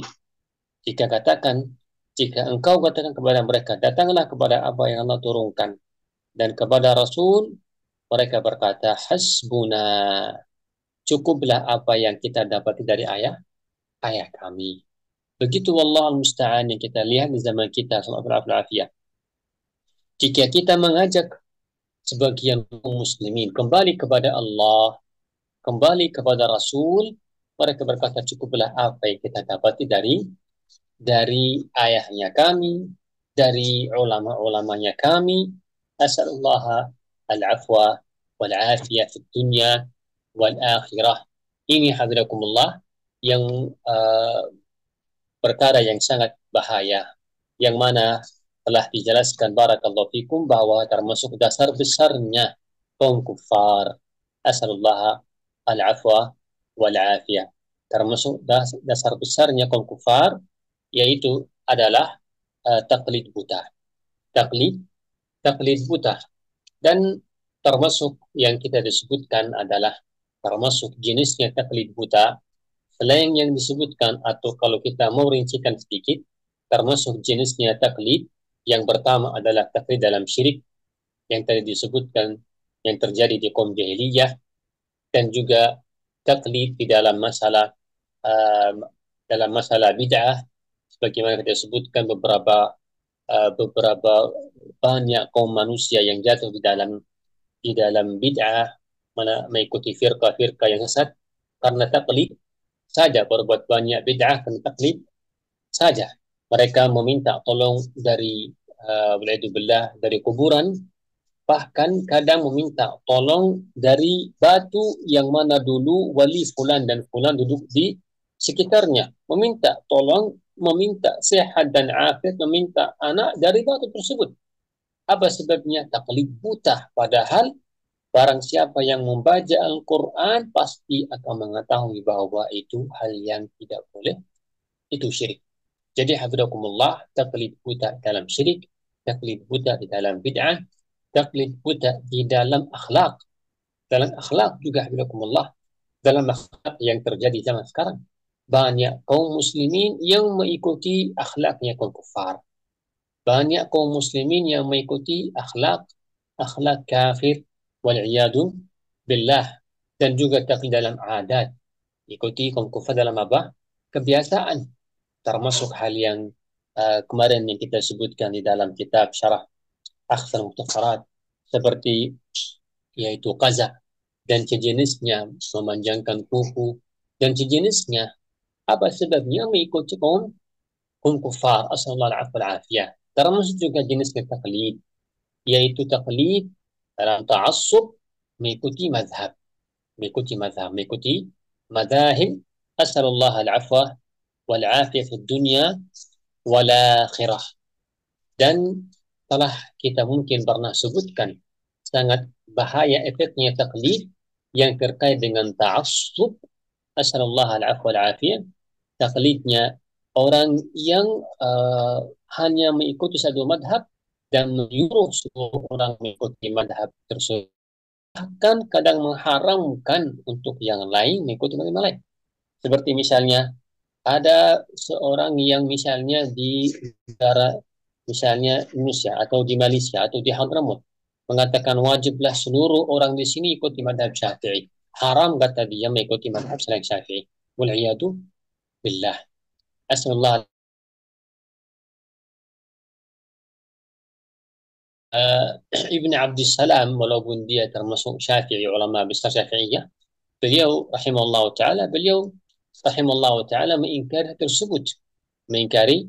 Speaker 2: Jika engkau katakan kepada mereka, datanglah kepada apa yang Allah turunkan dan kepada Rasul, mereka berkata, hasbuna, cukuplah apa yang kita dapati dari ayah kami. Begitu wallahu musta'an yang kita lihat di zaman kita, sallallahu alaihi. Jika kita mengajak sebagian muslimin kembali kepada Allah, kembali kepada Rasul, mereka berkata, cukuplah apa yang kita dapati dari ayahnya kami, dari ulama-ulamanya kami. As'alullah al-afwa wal afiyah fi dunya wal akhirah. Ini hadrakumullah yang perkara yang sangat bahaya, yang mana telah dijelaskan barakallahu fikum bahwa termasuk dasar besarnya kaum kufar. As'alullah al-afwa wal afiyah. Termasuk dasar besarnya kaum kufar yaitu adalah taklid buta. Taklid taklid buta. Dan termasuk yang kita disebutkan adalah termasuk jenisnya taklid buta. Selain yang disebutkan, atau kalau kita mau rincikan sedikit, termasuk jenisnya taklid, yang pertama adalah taklid dalam syirik, yang tadi disebutkan, yang terjadi di kaum jahiliyah, dan juga taklid di um, dalam masalah bid'ah, sebagaimana kita sebutkan beberapa banyak kaum manusia yang jatuh di dalam bid'ah, mengikuti firqah-firqah yang sesat karena taklid saja, berbuat banyak bid'ah karena taklid saja. Mereka meminta tolong dari dari kuburan, bahkan kadang meminta tolong dari batu yang mana dulu wali fulan dan fulan duduk di sekitarnya, meminta tolong, meminta sehat dan afiat, meminta anak dari batu tersebut. Apa sebabnya? Taklid buta. Padahal barang siapa yang membaca Al-Quran pasti akan mengetahui bahwa itu hal yang tidak boleh, itu syirik. Jadi hafizakumullah, taklid buta dalam syirik, taklid buta di dalam bid'ah, taklid buta di dalam akhlak. Dalam akhlak juga hafizakumullah, dalam akhlak yang terjadi zaman sekarang. Banyak kaum muslimin yang mengikuti akhlaknya kaum kufar. Banyak kaum muslimin yang mengikuti akhlak kafir, wal'iyadu billah. Dan juga taklid dalam adat, ikuti kaum kufar dalam apa? Kebiasaan. Termasuk hal yang kemarin yang kita sebutkan di dalam kitab syarah Akhtar Mukhtasarat, seperti yaitu qaza dan sejenisnya, memanjangkan kuku dan sejenisnya. Apa sebabnya? Mengikuti kaum kufar, asallallahu alaihi. Termasuk juga jenisnya taklid, yaitu taklid dalam ta'assub, mengikuti mazhab, mengikuti madahib, asallallahu al-afwa wal afiyah fi dunya wal akhirah. Dan telah kita mungkin pernah sebutkan sangat bahaya efeknya taklid yang terkait dengan ta'assub, asallallahu al-afwa wal afiyah. Taklidnya orang yang hanya mengikuti satu madhab dan menyuruh seluruh orang mengikuti madhab tersebut, bahkan kadang mengharamkan untuk yang lain mengikuti madhab lain. Seperti misalnya ada seorang yang misalnya di negara, misalnya Indonesia atau di Malaysia atau di Hadramaut, mengatakan wajiblah seluruh orang di sini ikuti madhab Syafi'i. Haram kata dia mengikuti madhab selain Syafi'i. Wal'iyadu billah. Asalullah Ibn Abdussalam, walaupun dia termasuk Syafi'i, ulama besar Syafi'iyah, beliau rahimahullah ta'ala, mengingkari tersebut, mengingkari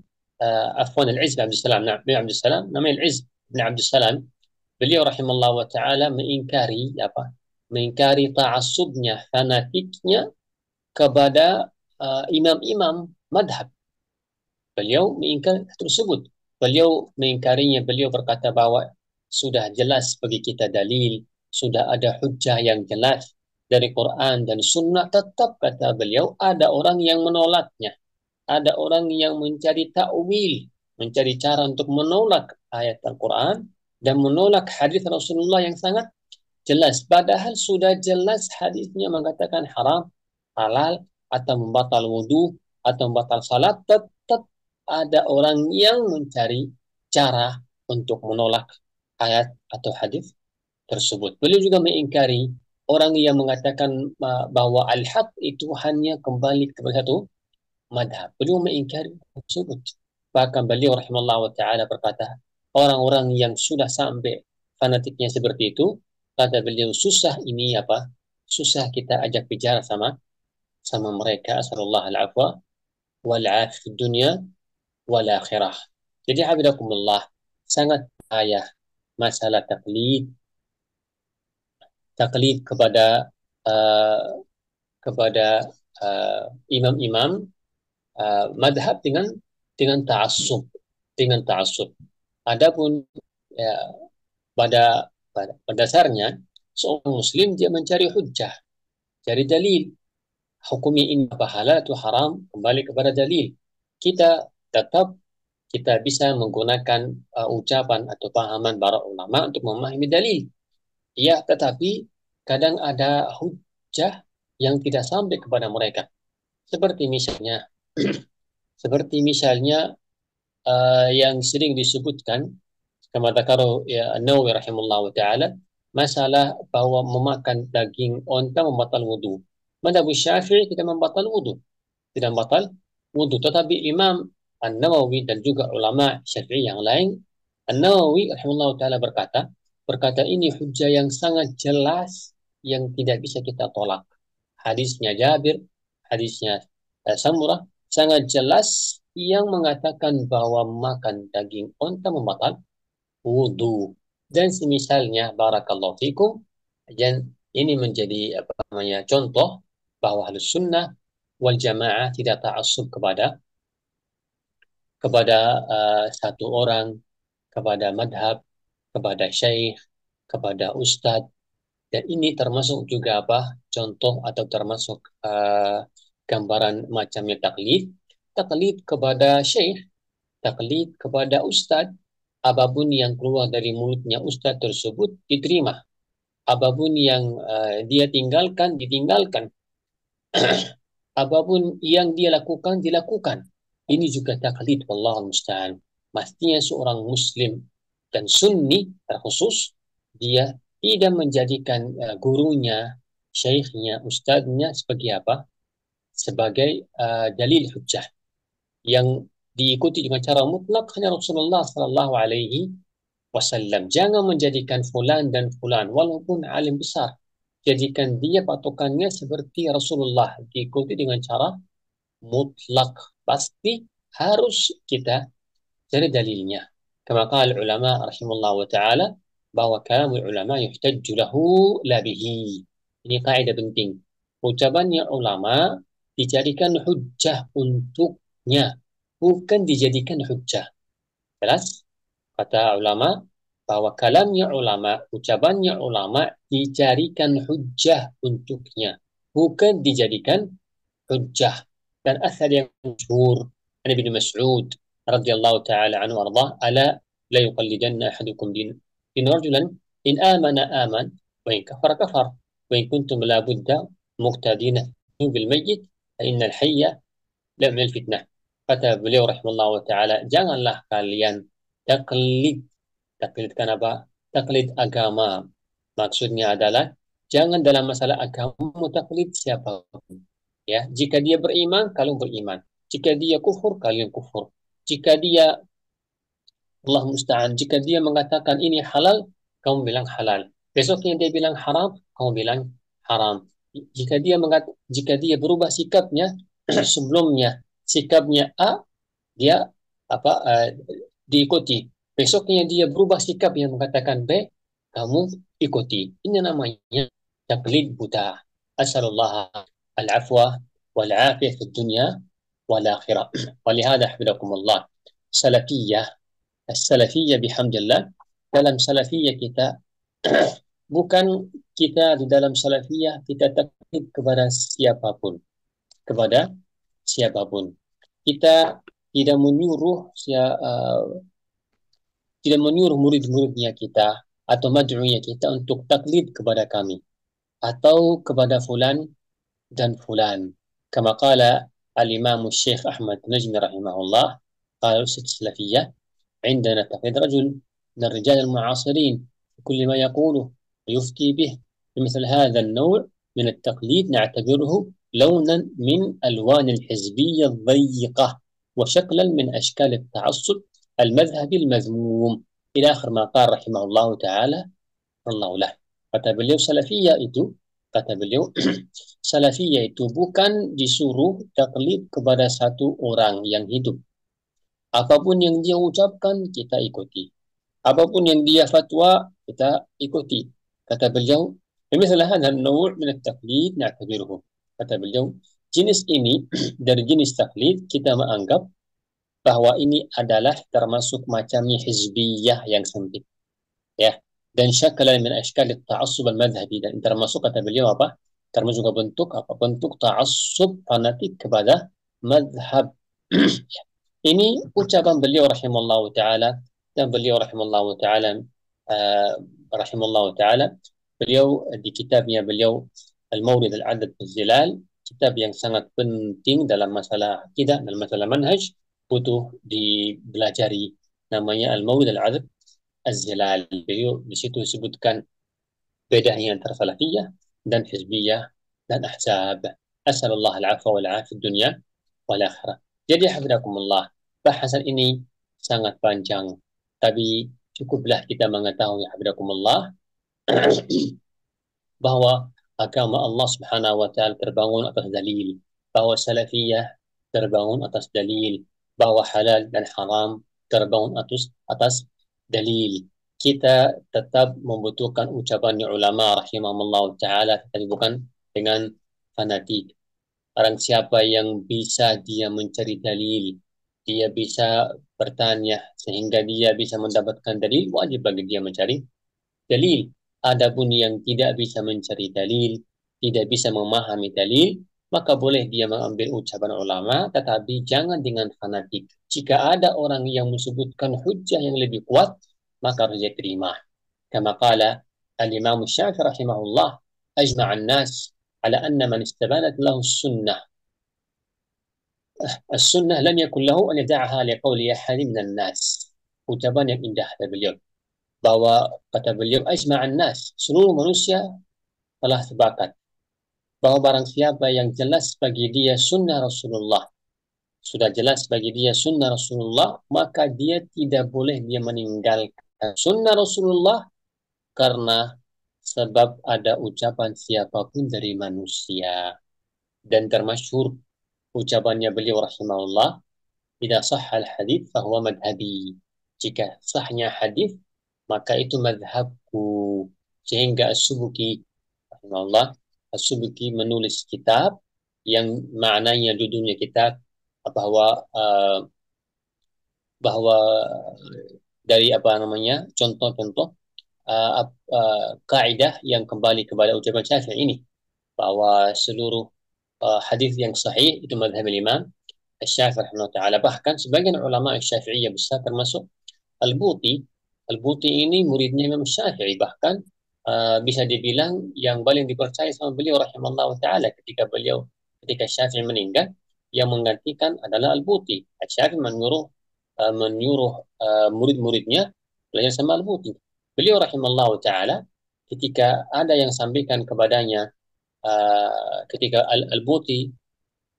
Speaker 2: afwan al-Izz bin Abdussalam, bin Abdussalam, namanya al-Izz bin Abdussalam. Beliau rahimahullah ta'ala mengingkari ta'assubnya, fanatiknya kepada imam-imam madhab. Beliau mengingkari tersebut. Beliau mengingkarinya. Beliau berkata bahwa sudah jelas bagi kita dalil, sudah ada hujjah yang jelas dari Quran dan Sunnah. Tetap kata beliau ada orang yang menolaknya, ada orang yang mencari ta'wil, mencari cara untuk menolak ayat Al-Quran dan menolak hadis Rasulullah yang sangat jelas. Padahal sudah jelas hadisnya mengatakan haram, halal, atau membatal wudu, atau membatal salat. Tetap ada orang yang mencari cara untuk menolak ayat atau hadis tersebut. Beliau juga mengingkari orang yang mengatakan bahwa al-haq itu hanya kembali kepada satu madhab. Beliau mengingkari tersebut. Bahkan beliau rahimahullah ta'ala berkata, orang-orang yang sudah sampai fanatiknya seperti itu, kata beliau, susah kita ajak bicara sama mereka. Asallallahu al-afwa wal afiyah dunya wal akhirah. Jadi hafizakumullah, sangat bahaya masalah taklid kepada uh, imam-imam madhab dengan ta'assub. Adapun ya, pada dasarnya seorang muslim dia mencari hujjah, cari dalil. Hukumnya ini apa, halal atau haram, kembali kepada dalil. Kita tetap kita bisa menggunakan ucapan atau pahaman para ulama untuk memahami dalil. Ya, tetapi kadang ada hujjah yang tidak sampai kepada mereka. Seperti misalnya, seperti misalnya yang sering disebutkan kama dzakara ya An-Nawawi rahimahullah taala masalah bahwa memakan daging onta membatal wudu. Madhab Syafi'i tidak membatal wudu, tidak membatal wudu. Tetapi Imam An-Nawawi dan juga ulama Syafi'i yang lain, An-Nawawi rahimahullah taala berkata ini hujjah yang sangat jelas yang tidak bisa kita tolak. Hadisnya Jabir, hadisnya Samurah sangat jelas yang mengatakan bahwa makan daging onta membatal wudu. Dan semisalnya barakallahu fikum, dan ini menjadi apa namanya contoh bahwa Ahlus Sunnah wal Jamaah tidak ta'assub kepada satu orang, kepada madhab, kepada syekh, kepada ustadz. Dan ini termasuk juga apa? Contoh atau termasuk gambaran macamnya taklid. Taklid kepada syekh, taklid kepada ustadz. Apapun yang keluar dari mulutnya ustadz tersebut diterima. Apapun yang dia tinggalkan, ditinggalkan. Apapun yang dia lakukan, dilakukan. Ini juga taklid, wallahu musta'an. Mestinya seorang muslim dan sunni terkhusus, dia tidak menjadikan gurunya, syekhnya, ustadznya sebagai apa? Sebagai dalil hujjah yang diikuti dengan cara mutlak hanya Rasulullah Sallallahu Alaihi Wasallam. Jangan menjadikan fulan dan fulan walaupun alim besar. Jadikan dia patokannya seperti Rasulullah, diikuti dengan cara mutlak. Pasti harus kita cari dalilnya. Kama qala ulama rahimahullah wa ta'ala bahwa kalam ulama yuhtajju lahu la bihi. Ini kaidah penting. Ucapannya ulama dijadikan hujjah untuknya, bukan dijadikan hujjah. Jelas? Kata ulama bahwa kalamnya ulama, ucapannya ulama dicarikan hujjah untuknya, bukan dijadikan hujjah. Dan asal yang masyhur an Ibnu Mas'ud radhiyallahu taala anhu warḍah, ala la yuqallidanna ahadukum din rajulan in amana aman wa in kafara kafar wa in kuntum la budda muqtadina bil mayyit fa innal hayya la min fitnah. Kata beliau rahimahullah taala, janganlah kalian taklid. Taklid kenapa? Taklid agama. Maksudnya adalah jangan dalam masalah agama taklid siapapun. Ya, jika dia beriman, kalian beriman. Jika dia kufur, kalian kufur. Jika dia Allah musta'an, jika dia mengatakan ini halal, kamu bilang halal. Besoknya dia bilang haram, kamu bilang haram. Jika dia berubah sikapnya sebelumnya sikapnya A, dia apa diikuti. Besoknya dia berubah sikap yang mengatakan B, kamu ikuti. Ini namanya taklid buta. Asalullah al-afwa wal-afiyah fi dunya wal-akhirah. Walihada hafizakumullah. Salafiyah, as-salafiyah bihamdillah. Dalam salafiyah kita bukan kita di dalam salafiyah kita taklid kepada siapapun. Kepada siapapun. Kita tidak menyuruh tidak menyuruh murid-muridnya kita atau mad'unya kita untuk taklid kepada kami atau kepada fulan dan fulan. Kama qala al-Imam Syekh Ahmad Najmi rahimahullah, qala السلفية عندنا تقليد رجل من الرجال المعاصرين في كل ما يقوله ويفتي به. مثل هذا النوع من التقليد نعتبره لونا من ألوان الحزبية الضيقة وشكلا من أشكال التعصب المذهبي المذموم إلى آخر ما قال رحمه الله تعالى الله له. Kata beliau salafiyah itu bukan disuruh taklid kepada satu orang yang hidup. Apapun yang dia ucapkan kita ikuti. Apapun yang dia fatwa kita ikuti. Kata beliau, مثل هذا النوع من التقليد نعتبره. Kata beliau, jenis ini dari jenis taklid kita menganggap bahwa ini adalah termasuk macamnya hizbiyah yang sempit. Ya. Dan syakalan min ashkal at-ta'assub al-madhhabi, dan termasuk kata beliau apa? Termasuk bentuk apa? Bentuk ta'assub fanatik kepada madhab. Ini ucapan beliau rahimallahu taala, dan beliau rahimallahu taala uh, rahimallahu taala beliau di kitabnya beliau Al-Mawrid Al-Adad Al-Zilal, kitab yang sangat penting dalam masalah akidah, dalam masalah manhaj, butuh dipelajari, namanya Al-Mawrid Al-Adad Al-Zilal. Beliau di situ disebutkan bedanya antara salafiyah dan hizbiyah dan ahzab. Asalullah al-afwa wal afiyah dunya wal akhirah. Jadi hafizakumullah, bahasan ini sangat panjang, tapi cukuplah kita mengetahui hafizakumullah bahwa agama Allah Subhanahu wa taala terbangun atas dalil, bahwa salafiyah terbangun atas dalil, bahwa halal dan haram terbangun atas dalil. Kita tetap membutuhkan ucapan ulama rahimahumullah taala, tapi bukan dengan fanatik. Orang siapa yang bisa dia mencari dalil, dia bisa bertanya sehingga dia bisa mendapatkan dalil, wajib bagi dia mencari dalil. Adapun yang tidak bisa mencari dalil, tidak bisa memahami dalil, maka boleh dia mengambil ucapan ulama, tetapi jangan dengan fanatik. Jika ada orang yang menyebutkan hujjah yang lebih kuat, maka harus dia terima. Kama qala al-Imam Syafi'i rahimahullah, ajma'an nas ala anna man istabanat lahu sunnah السنة لم يكن له أن يدعها لقول أحد من الناس. Ucapan yang indah dari beliau, bahwa kata beliau ajma'an nas, seluruh manusia telah sepakat bahwa barang siapa yang jelas bagi dia sunnah Rasulullah, sudah jelas bagi dia sunnah Rasulullah, maka dia tidak boleh dia meninggalkan sunnah Rasulullah karena sebab ada ucapan siapapun dari manusia. Dan termasyhur ucapannya beliau rahimahullah, "Idza sahha al-hadits fahuwa madhhabi." Jika sahnya hadis, maka itu madhabku. Sehingga As-Subuki rahimahullah, As-Subuki menulis kitab yang maknanya judulnya kitab bahwa dari apa namanya contoh-contoh kaidah yang kembali kepada ucapan Syafi'i ini, bahwa seluruh hadis yang sahih itu madhab Imam Syafi'i rahimahullah taala. Bahkan sebagian ulama Syafi'iyah besar termasuk Al-Buti. Al-Buti ini muridnya Imam Syafi'i, bahkan bisa dibilang yang paling dipercaya sama beliau rahimahullah taala. Ketika Syafi'i meninggal, yang menggantikan adalah Al-Buti. Syafi'i menyuruh murid-muridnya belajar sama Al-Buti. Beliau rahimahullah taala, ketika ada yang sampaikan kepadanya, ketika Al-Buti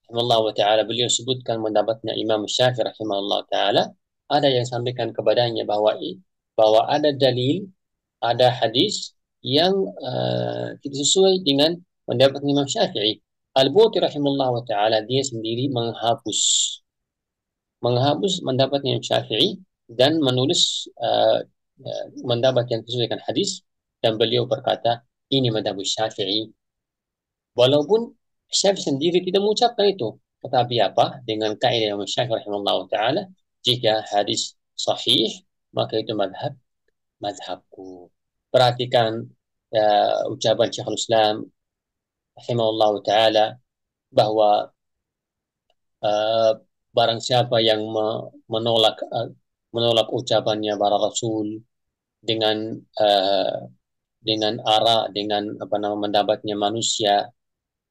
Speaker 2: rahimahullah taala beliau sebutkan mendapatnya Imam Syafi'i rahimahullah taala, ada yang sampaikan kepadanya bahwa ada dalil, ada hadis yang tidak sesuai dengan pendapat Imam Syafi'i. Al-Buti rahimahullah taala dia sendiri menghapus pendapat Imam Syafi'i dan menulis pendapat yang sesuai dengan hadis, dan beliau berkata ini madhab Syafi'i. Walaupun Syafi'i sendiri tidak mengucapkan itu, tetapi apa? Dengan kaidah Imam Syafi'i rahimahullah taala, jika hadis sahih, maka itu madhabku. Perhatikan ucapan Syekhul Islam rahimahullah taala, bahwa barang siapa yang menolak ucapannya para Rasul dengan mendapatnya manusia,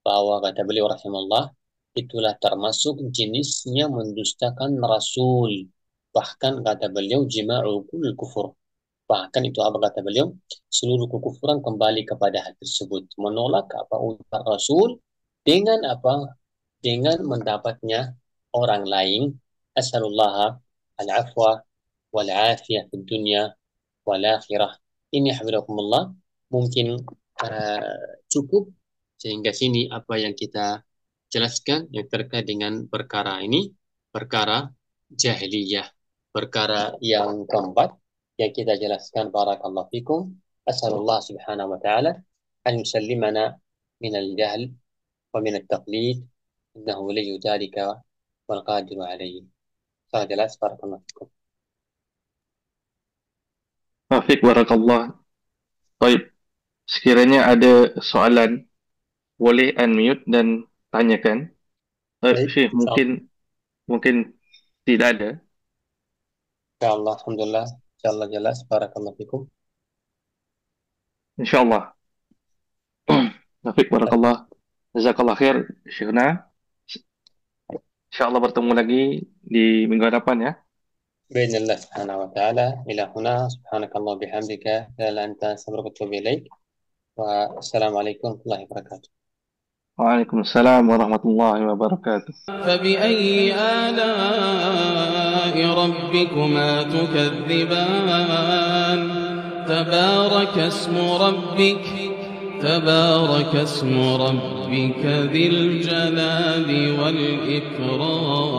Speaker 2: bahwa kata beliau rahimahullah, itulah termasuk jenisnya mendustakan Rasul. Bahkan kata beliau jima'u kull kufur. Bahkan itu apa kata beliau? Seluruh kekufuran kembali kepada hal tersebut. Menolak apa ucapan Rasul dengan apa? Dengan mendapatnya orang lain. Asalullah al-afwa wal afiyah di dunia wal akhirah. Ini hafizakumullah mungkin cukup sehingga sini apa yang kita jelaskan yang terkait dengan perkara ini, perkara jahiliyah. Perkara yang keempat yang kita jelaskan, barakallahu fikum, asalullah subhanahu wa ta'ala an yusallimana min al-jahl wa min al-taqlid, innahu waliyu dhalika wal qadiru alaihi. Saya jelas, barakallahu fikum.
Speaker 3: Taufik barakallah. Baik, sekiranya ada soalan boleh unmute dan tanyakan. Syekh, mungkin Tidak ada.
Speaker 2: Insyaallah, alhamdulillah. Insyaallah jelas. Barakallahu fikum.
Speaker 3: InsyaAllah. Taufik barakallah. Jazakallah khair, Syekhna. InsyaAllah bertemu lagi di minggu hadapan ya.
Speaker 2: بإذن الله سبحانه وتعالى. إلى هنا سبحانك الله وبحمدك لا إله إلا أنت أستغفرك وأتوب إليك. والسلام عليكم ورحمة الله وبركاته.
Speaker 3: Waalaikumsalam warahmatullahi wabarakatuh.
Speaker 1: فبأي آلاء ربكما تكذبان تبارك اسم ربك ذي الجلال والإكرام.